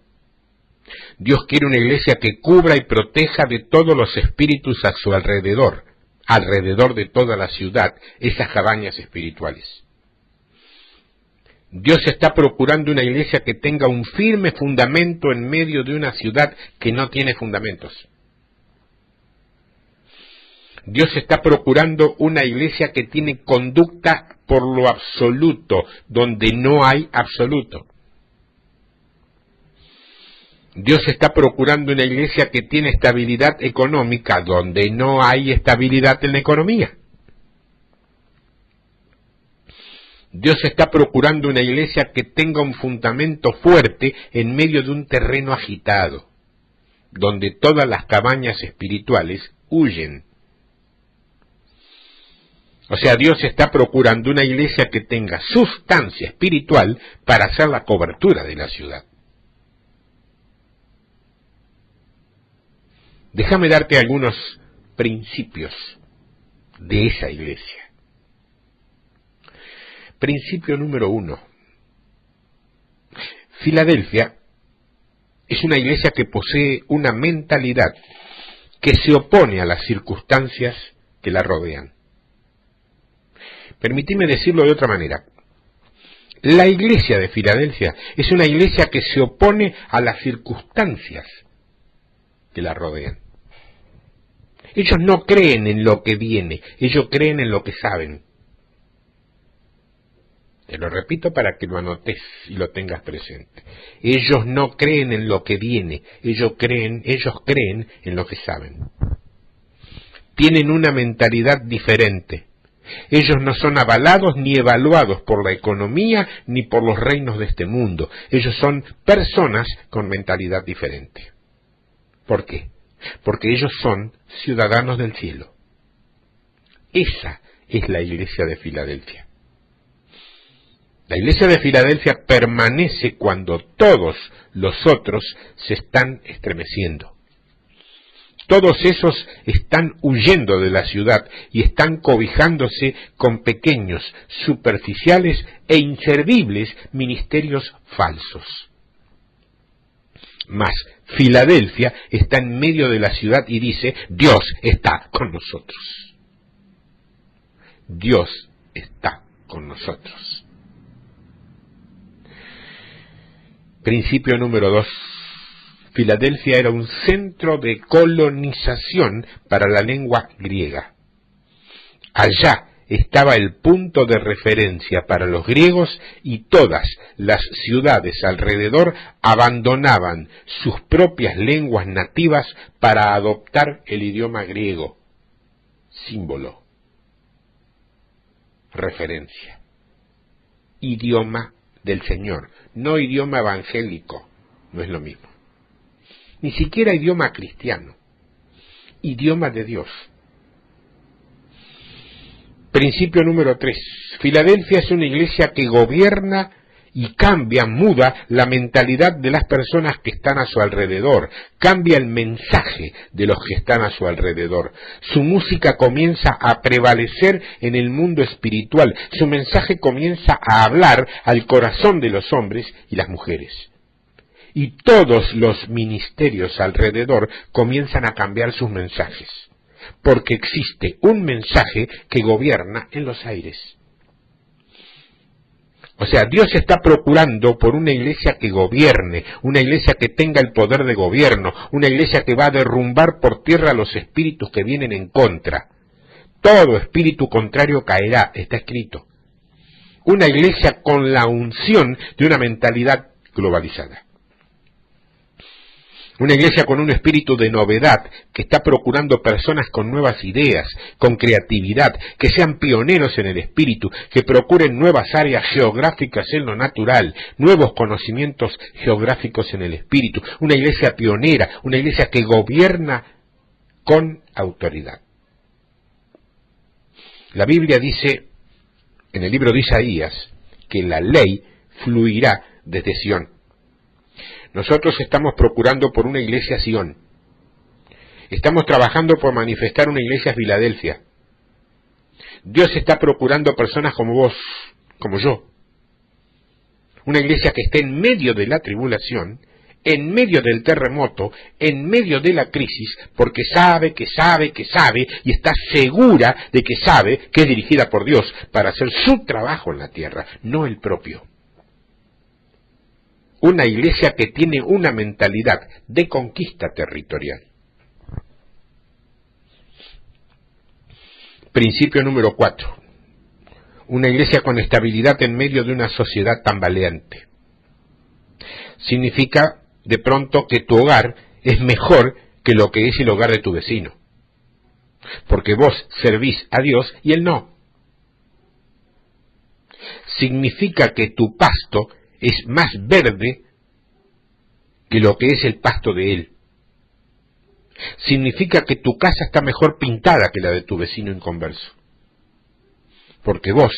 Dios quiere una iglesia que cubra y proteja de todos los espíritus a su alrededor de toda la ciudad, esas cabañas espirituales. Dios está procurando una iglesia que tenga un firme fundamento en medio de una ciudad que no tiene fundamentos. Dios está procurando una iglesia que tiene conducta por lo absoluto, donde no hay absoluto. Dios está procurando una iglesia que tiene estabilidad económica, donde no hay estabilidad en la economía. Dios está procurando una iglesia que tenga un fundamento fuerte en medio de un terreno agitado, donde todas las cabañas espirituales huyen. O sea, Dios está procurando una iglesia que tenga sustancia espiritual para hacer la cobertura de la ciudad. Déjame darte algunos principios de esa iglesia. Principio número 1. Filadelfia es una iglesia que posee una mentalidad que se opone a las circunstancias que la rodean. Permitime decirlo de otra manera. La iglesia de Filadelfia es una iglesia que se opone a las circunstancias que la rodean. Ellos no creen en lo que viene, ellos creen en lo que saben. Te lo repito para que lo anotes y lo tengas presente. Ellos no creen en lo que viene, ellos creen en lo que saben. Tienen una mentalidad diferente. Ellos no son avalados ni evaluados por la economía ni por los reinos de este mundo. Ellos son personas con mentalidad diferente. ¿Por qué? Porque ellos son ciudadanos del cielo. Esa es la iglesia de Filadelfia. La iglesia de Filadelfia permanece cuando todos los otros se están estremeciendo. Todos esos están huyendo de la ciudad y están cobijándose con pequeños, superficiales e inservibles ministerios falsos. Mas Filadelfia está en medio de la ciudad y dice, Dios está con nosotros. Dios está con nosotros. Principio número 2. Filadelfia era un centro de colonización para la lengua griega. Allá estaba el punto de referencia para los griegos y todas las ciudades alrededor abandonaban sus propias lenguas nativas para adoptar el idioma griego. Símbolo. Referencia. Idioma del Señor, no idioma evangélico, no es lo mismo. Ni siquiera idioma cristiano, idioma de Dios. Principio número 3. Filadelfia es una iglesia que gobierna y cambia, muda la mentalidad de las personas que están a su alrededor, cambia el mensaje de los que están a su alrededor. Su música comienza a prevalecer en el mundo espiritual, su mensaje comienza a hablar al corazón de los hombres y las mujeres. Y todos los ministerios alrededor comienzan a cambiar sus mensajes, porque existe un mensaje que gobierna en los aires. O sea, Dios está procurando por una iglesia que gobierne, una iglesia que tenga el poder de gobierno, una iglesia que va a derrumbar por tierra los espíritus que vienen en contra. Todo espíritu contrario caerá, está escrito. Una iglesia con la unción de una mentalidad globalizada. Una iglesia con un espíritu de novedad, que está procurando personas con nuevas ideas, con creatividad, que sean pioneros en el espíritu, que procuren nuevas áreas geográficas en lo natural, nuevos conocimientos geográficos en el espíritu. Una iglesia pionera, una iglesia que gobierna con autoridad. La Biblia dice, en el libro de Isaías, que la ley fluirá desde Sión. Nosotros estamos procurando por una iglesia Sión, Estamos trabajando por manifestar una iglesia Filadelfia. Dios está procurando personas como vos, como yo. Una iglesia que esté en medio de la tribulación, en medio del terremoto, en medio de la crisis, porque sabe, y está segura de que sabe que es dirigida por Dios para hacer su trabajo en la tierra, no el propio. Una iglesia que tiene una mentalidad de conquista territorial. Principio número 4. Una iglesia con estabilidad en medio de una sociedad tambaleante. Significa, de pronto, que tu hogar es mejor que lo que es el hogar de tu vecino. Porque vos servís a Dios y él no. Significa que tu pasto es más verde que lo que es el pasto de él. Significa que tu casa está mejor pintada que la de tu vecino inconverso. Porque vos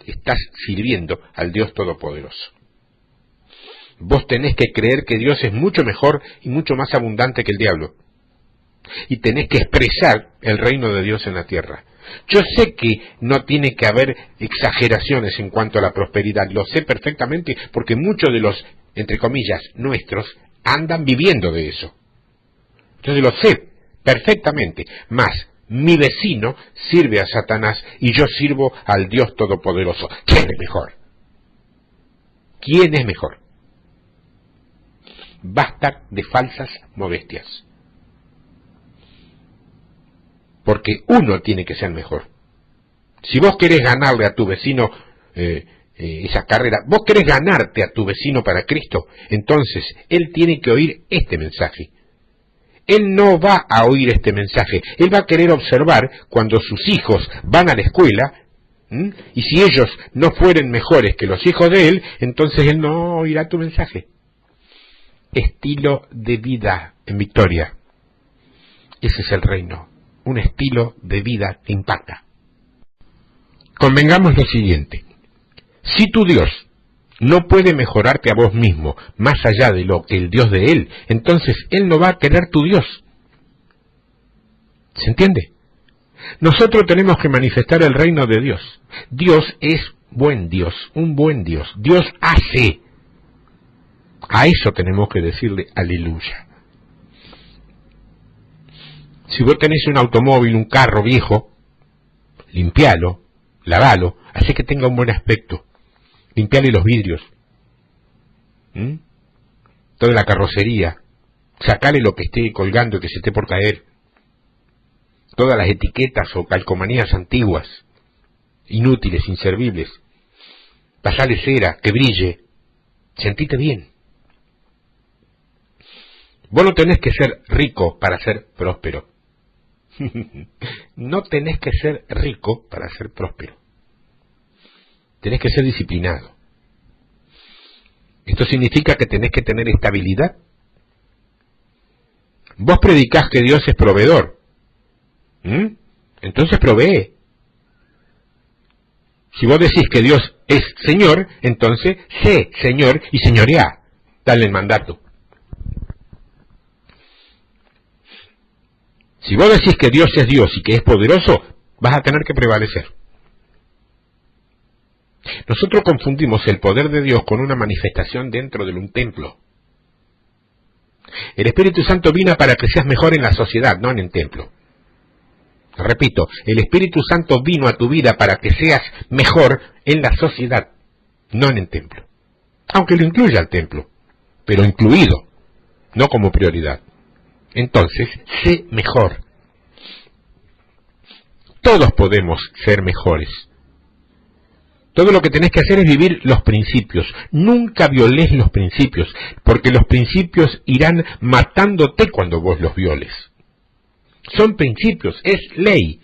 estás sirviendo al Dios Todopoderoso. Vos tenés que creer que Dios es mucho mejor y mucho más abundante que el diablo. Y tenés que expresar el reino de Dios en la tierra. Yo sé que no tiene que haber exageraciones en cuanto a la prosperidad. Lo sé perfectamente porque muchos de los, entre comillas, nuestros, andan viviendo de eso. Entonces lo sé perfectamente. Mas mi vecino sirve a Satanás y yo sirvo al Dios Todopoderoso. ¿Quién es mejor? ¿Quién es mejor? Basta de falsas modestias. Porque uno tiene que ser mejor. Si vos querés ganarle a tu vecino esa carrera, vos querés ganarte a tu vecino para Cristo, entonces él tiene que oír este mensaje. Él no va a oír este mensaje, él va a querer observar cuando sus hijos van a la escuela, y si ellos no fueren mejores que los hijos de él, entonces él no oirá tu mensaje. Estilo de vida en victoria. Ese es el reino. Un estilo de vida que impacta. Convengamos lo siguiente. Si tu Dios no puede mejorarte a vos mismo más allá de lo que el Dios de Él, entonces Él no va a querer tu Dios. ¿Se entiende? Nosotros tenemos que manifestar el reino de Dios. Dios es buen Dios, un buen Dios. Dios hace. A eso tenemos que decirle aleluya. Si vos tenés un automóvil, un carro viejo, limpialo, lavalo, hace que tenga un buen aspecto. Limpiale los vidrios, toda la carrocería, sacale lo que esté colgando y que se esté por caer, todas las etiquetas o calcomanías antiguas, inútiles, inservibles, pasale cera, que brille, sentite bien. Vos no tenés que ser rico para ser próspero. No tenés que ser rico para ser próspero. Tenés que ser disciplinado. Esto significa que tenés que tener estabilidad. Vos predicás que Dios es proveedor. Entonces provee. Si vos decís que Dios es Señor, entonces sé Señor y señoreá. Dale el mandato. Si vos decís que Dios es Dios y que es poderoso, vas a tener que prevalecer. Nosotros confundimos el poder de Dios con una manifestación dentro de un templo. El Espíritu Santo vino para que seas mejor en la sociedad, no en el templo. Repito, el Espíritu Santo vino a tu vida para que seas mejor en la sociedad, no en el templo. Aunque lo incluya el templo, pero incluido, no como prioridad. Entonces, sé mejor. Todos podemos ser mejores. Todo lo que tenés que hacer es vivir los principios. Nunca violés los principios, porque los principios irán matándote cuando vos los violes. Son principios, es ley.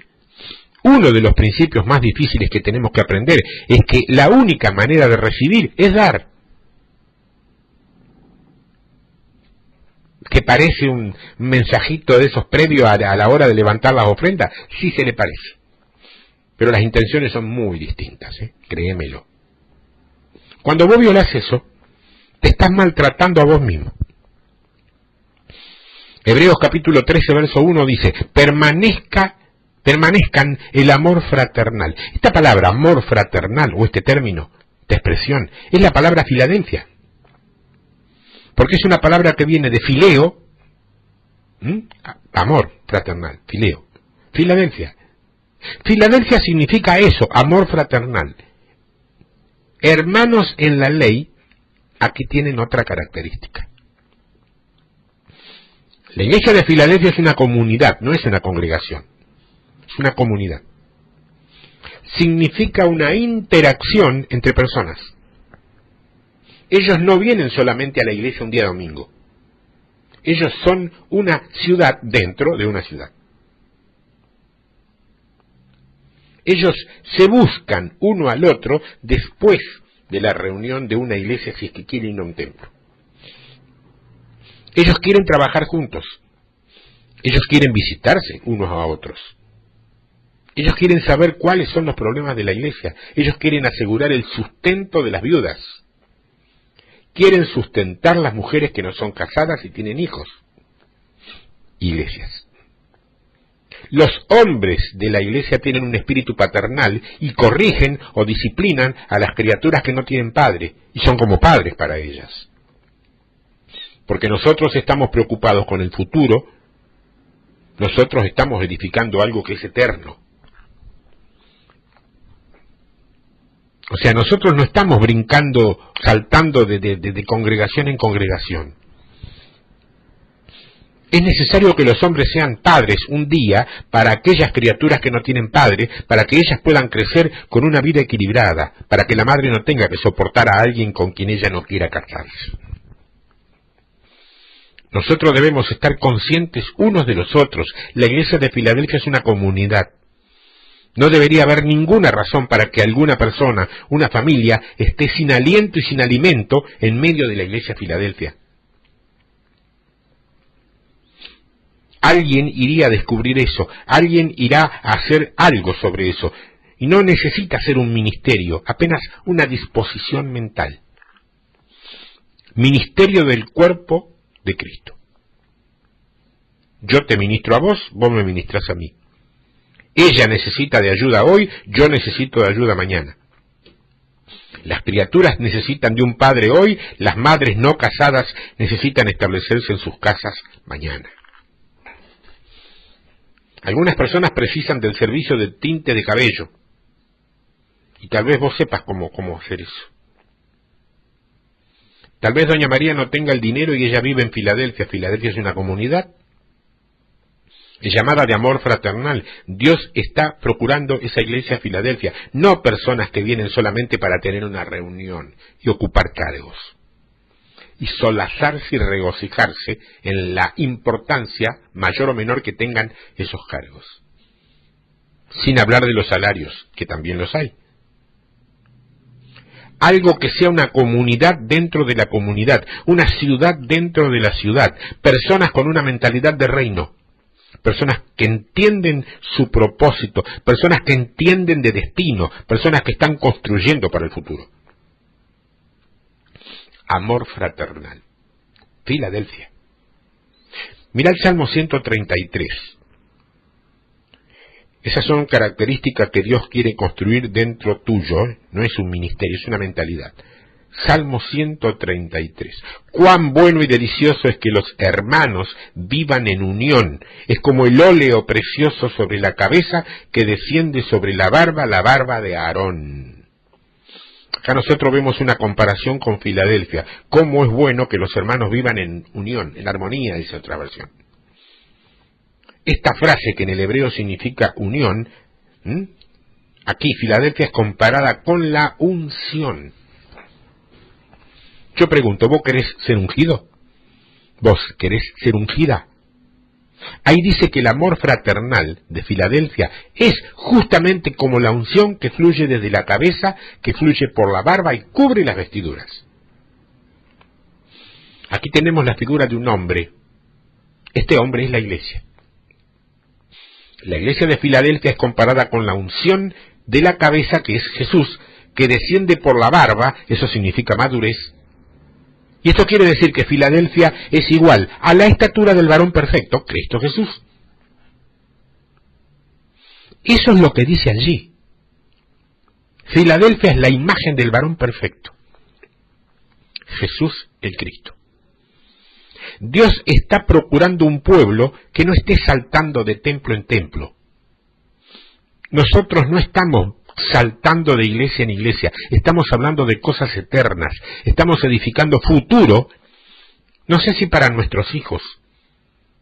Uno de los principios más difíciles que tenemos que aprender es que la única manera de recibir es dar. ¿Que parece un mensajito de esos previos a la hora de levantar las ofrendas? Sí se le parece. Pero las intenciones son muy distintas, créemelo. Cuando vos violás eso, te estás maltratando a vos mismo. Hebreos capítulo 13, verso 1 dice, permanezcan el amor fraternal. Esta palabra, amor fraternal, o este término, esta expresión, es la palabra Filadelfia. Porque es una palabra que viene de fileo, amor fraternal, fileo. Filadelfia. Filadelfia significa eso, amor fraternal. Hermanos en la ley, aquí tienen otra característica. La iglesia de Filadelfia es una comunidad, no es una congregación. Es una comunidad. Significa una interacción entre personas. Ellos no vienen solamente a la iglesia un día domingo. Ellos son una ciudad dentro de una ciudad. Ellos se buscan uno al otro después de la reunión de una iglesia, si es que quieren ir a un templo. Ellos quieren trabajar juntos. Ellos quieren visitarse unos a otros. Ellos quieren saber cuáles son los problemas de la iglesia. Ellos quieren asegurar el sustento de las viudas. Quieren sustentar las mujeres que no son casadas y tienen hijos. Iglesias. Los hombres de la iglesia tienen un espíritu paternal y corrigen o disciplinan a las criaturas que no tienen padre y son como padres para ellas. Porque nosotros estamos preocupados con el futuro, nosotros estamos edificando algo que es eterno. O sea, nosotros no estamos brincando, saltando de congregación en congregación. Es necesario que los hombres sean padres un día para aquellas criaturas que no tienen padre, para que ellas puedan crecer con una vida equilibrada, para que la madre no tenga que soportar a alguien con quien ella no quiera casarse. Nosotros debemos estar conscientes unos de los otros. La iglesia de Filadelfia es una comunidad. No debería haber ninguna razón para que alguna persona, una familia, esté sin aliento y sin alimento en medio de la iglesia de Filadelfia. Alguien iría a descubrir eso, alguien irá a hacer algo sobre eso, y no necesita ser un ministerio, apenas una disposición mental. Ministerio del cuerpo de Cristo. Yo te ministro a vos, vos me ministrás a mí. Ella necesita de ayuda hoy, yo necesito de ayuda mañana. Las criaturas necesitan de un padre hoy, las madres no casadas necesitan establecerse en sus casas mañana. Algunas personas precisan del servicio de tinte de cabello. Y tal vez vos sepas cómo hacer eso. Tal vez doña María no tenga el dinero y ella vive en Filadelfia. Filadelfia es una comunidad. Es llamada de amor fraternal. Dios está procurando esa iglesia Filadelfia. No personas que vienen solamente para tener una reunión y ocupar cargos. Y solazarse y regocijarse en la importancia mayor o menor que tengan esos cargos. Sin hablar de los salarios, que también los hay. Algo que sea una comunidad dentro de la comunidad, una ciudad dentro de la ciudad, personas con una mentalidad de reino, personas que entienden su propósito, personas que entienden de destino, personas que están construyendo para el futuro. Amor fraternal. Filadelfia. Mira el Salmo 133. Esas son características que Dios quiere construir dentro tuyo, no es un ministerio, es una mentalidad. Salmo 133. Cuán bueno y delicioso es que los hermanos vivan en unión. Es como el óleo precioso sobre la cabeza que desciende sobre la barba de Aarón. Acá nosotros vemos una comparación con Filadelfia. Cómo es bueno que los hermanos vivan en unión, en armonía, dice otra versión. Esta frase que en el hebreo significa unión, aquí Filadelfia es comparada con la unción. Yo pregunto, ¿vos querés ser ungido? ¿Vos querés ser ungida? Ahí dice que el amor fraternal de Filadelfia es justamente como la unción que fluye desde la cabeza, que fluye por la barba y cubre las vestiduras. Aquí tenemos la figura de un hombre. Este hombre es la iglesia. La iglesia de Filadelfia es comparada con la unción de la cabeza, que es Jesús, que desciende por la barba, eso significa madurez, Y esto quiere decir que Filadelfia es igual a la estatura del varón perfecto, Cristo Jesús. Eso es lo que dice allí. Filadelfia es la imagen del varón perfecto, Jesús el Cristo. Dios está procurando un pueblo que no esté saltando de templo en templo. Nosotros no estamos saltando de iglesia en iglesia, estamos hablando de cosas eternas, estamos edificando futuro, no sé si para nuestros hijos,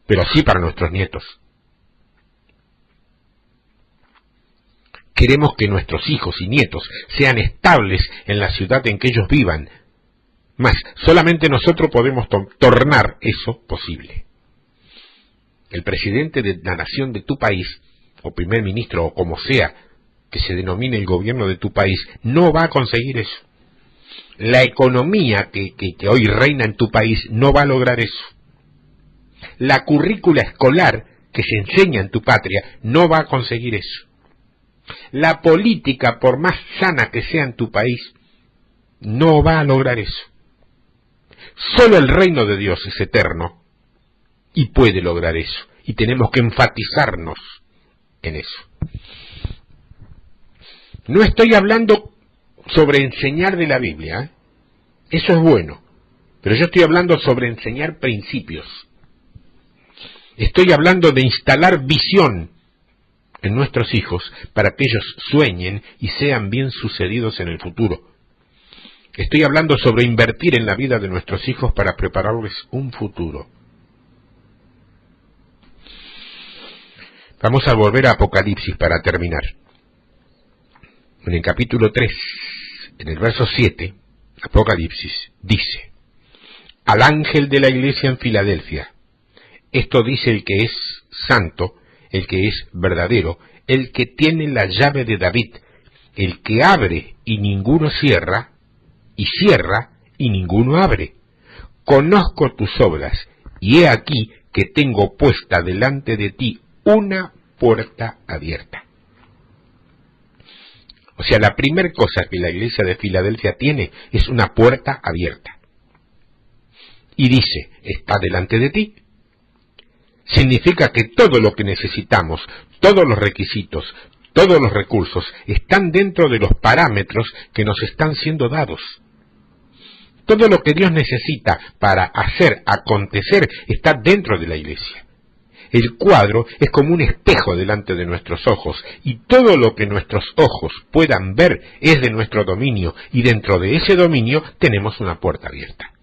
pero sí para nuestros nietos. Queremos que nuestros hijos y nietos sean estables en la ciudad en que ellos vivan, mas solamente nosotros podemos tornar eso posible. El presidente de la nación de tu país, o primer ministro, o como sea que se denomine el gobierno de tu país, no va a conseguir eso. La economía que hoy reina en tu país no va a lograr eso. La currícula escolar que se enseña en tu patria no va a conseguir eso. La política, por más sana que sea en tu país, no va a lograr eso. Solo el reino de Dios es eterno y puede lograr eso. Y tenemos que enfatizarnos en eso. No estoy hablando sobre enseñar de la Biblia, ¿eh? Eso es bueno, pero yo estoy hablando sobre enseñar principios. Estoy hablando de instalar visión en nuestros hijos para que ellos sueñen y sean bien sucedidos en el futuro. Estoy hablando sobre invertir en la vida de nuestros hijos para prepararles un futuro. Vamos a volver a Apocalipsis para terminar. En el capítulo 3, en el verso 7, Apocalipsis dice: al ángel de la iglesia en Filadelfia, esto dice el que es santo, el que es verdadero, el que tiene la llave de David, el que abre y ninguno cierra, y cierra y ninguno abre. Conozco tus obras, y he aquí que tengo puesta delante de ti una puerta abierta. O sea, la primera cosa que la iglesia de Filadelfia tiene es una puerta abierta. Y dice, está delante de ti. Significa que todo lo que necesitamos, todos los requisitos, todos los recursos, están dentro de los parámetros que nos están siendo dados. Todo lo que Dios necesita para hacer acontecer está dentro de la iglesia. El cuadro es como un espejo delante de nuestros ojos, y todo lo que nuestros ojos puedan ver es de nuestro dominio, y dentro de ese dominio tenemos una puerta abierta.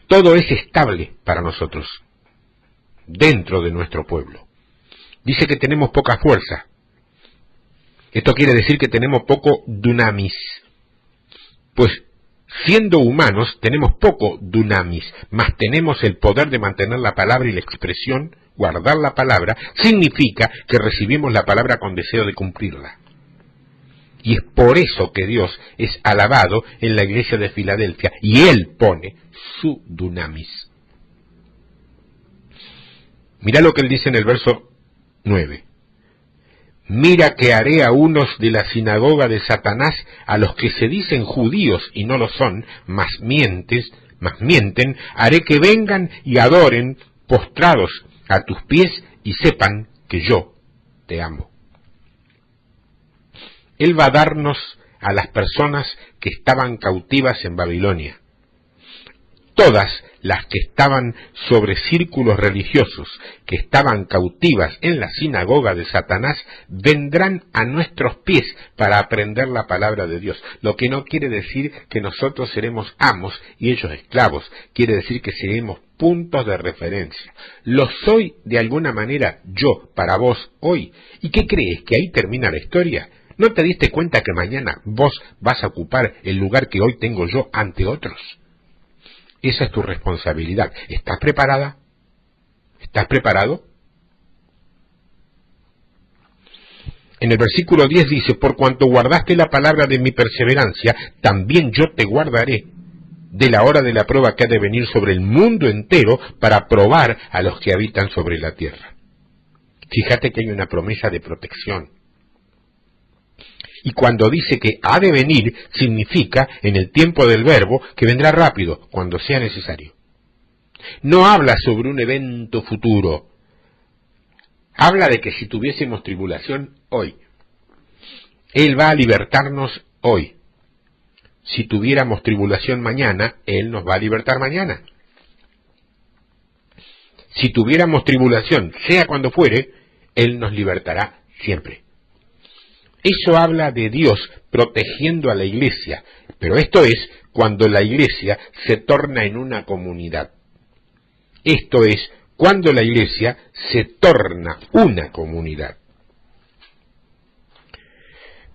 Todo es estable para nosotros, dentro de nuestro pueblo. Dice que tenemos poca fuerza. Esto quiere decir que tenemos poco dunamis. Pues siendo humanos tenemos poco dunamis, mas tenemos el poder de mantener la palabra y la expresión, guardar la palabra, significa que recibimos la palabra con deseo de cumplirla. Y es por eso que Dios es alabado en la iglesia de Filadelfia, y Él pone su dunamis. Mira lo que Él dice en el verso 9. Mira que haré a unos de la sinagoga de Satanás, a los que se dicen judíos y no lo son, mas mienten, haré que vengan y adoren postrados a tus pies y sepan que yo te amo. Él va a darnos a las personas que estaban cautivas en Babilonia. Todas las que estaban sobre círculos religiosos, que estaban cautivas en la sinagoga de Satanás, vendrán a nuestros pies para aprender la palabra de Dios. Lo que no quiere decir que nosotros seremos amos y ellos esclavos, quiere decir que seremos puntos de referencia. Lo soy de alguna manera yo para vos hoy. ¿Y qué crees? ¿Que ahí termina la historia? ¿No te diste cuenta que mañana vos vas a ocupar el lugar que hoy tengo yo ante otros? Esa es tu responsabilidad. ¿Estás preparada? ¿Estás preparado? En el versículo 10 dice, por cuanto guardaste la palabra de mi perseverancia, también yo te guardaré de la hora de la prueba que ha de venir sobre el mundo entero para probar a los que habitan sobre la tierra. Fíjate que hay una promesa de protección. Y cuando dice que ha de venir, significa, en el tiempo del verbo, que vendrá rápido, cuando sea necesario. No habla sobre un evento futuro. Habla de que si tuviésemos tribulación hoy, Él va a libertarnos hoy. Si tuviéramos tribulación mañana, Él nos va a libertar mañana. Si tuviéramos tribulación, sea cuando fuere, Él nos libertará siempre. Eso habla de Dios protegiendo a la iglesia, pero esto es cuando la iglesia se torna en una comunidad. Esto es cuando la iglesia se torna una comunidad.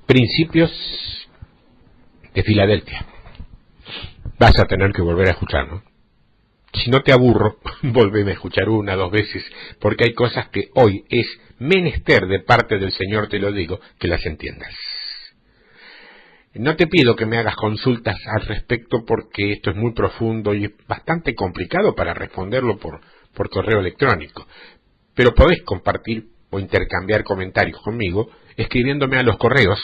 Principios de Filadelfia. Vas a tener que volver a escuchar, ¿no? Si no te aburro, volveme a escuchar 1 o 2 veces, porque hay cosas que hoy es menester de parte del Señor, te lo digo, que las entiendas. No te pido que me hagas consultas al respecto, porque esto es muy profundo y es bastante complicado para responderlo por correo electrónico, pero podés compartir o intercambiar comentarios conmigo escribiéndome a los correos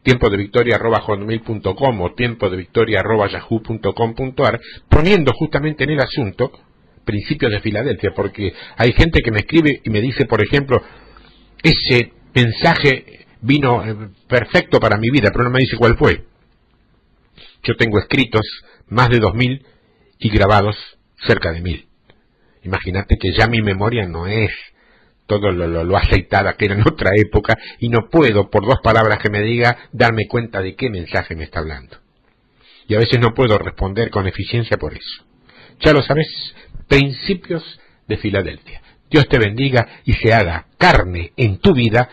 tiempodevictoria@hotmail.com o tiempodevictoria@yahoo.com.ar, poniendo justamente en el asunto Principios de Filadelfia, porque hay gente que me escribe y me dice, por ejemplo, ese mensaje vino perfecto para mi vida, pero no me dice cuál fue. Yo tengo escritos más de 2000 y grabados cerca de 1000. Imagínate que ya mi memoria no es todo lo aceitada que era en otra época, y no puedo, por 2 palabras que me diga, darme cuenta de qué mensaje me está hablando. Y a veces no puedo responder con eficiencia por eso. Ya lo sabes, Principios de Filadelfia. Dios te bendiga y se haga carne en tu vida.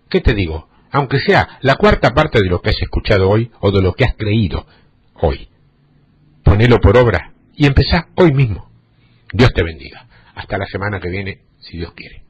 ¿Qué te digo? Aunque sea la 4ª parte de lo que has escuchado hoy o de lo que has creído hoy. Ponelo por obra y empezá hoy mismo. Dios te bendiga. Hasta la semana que viene, si Dios quiere.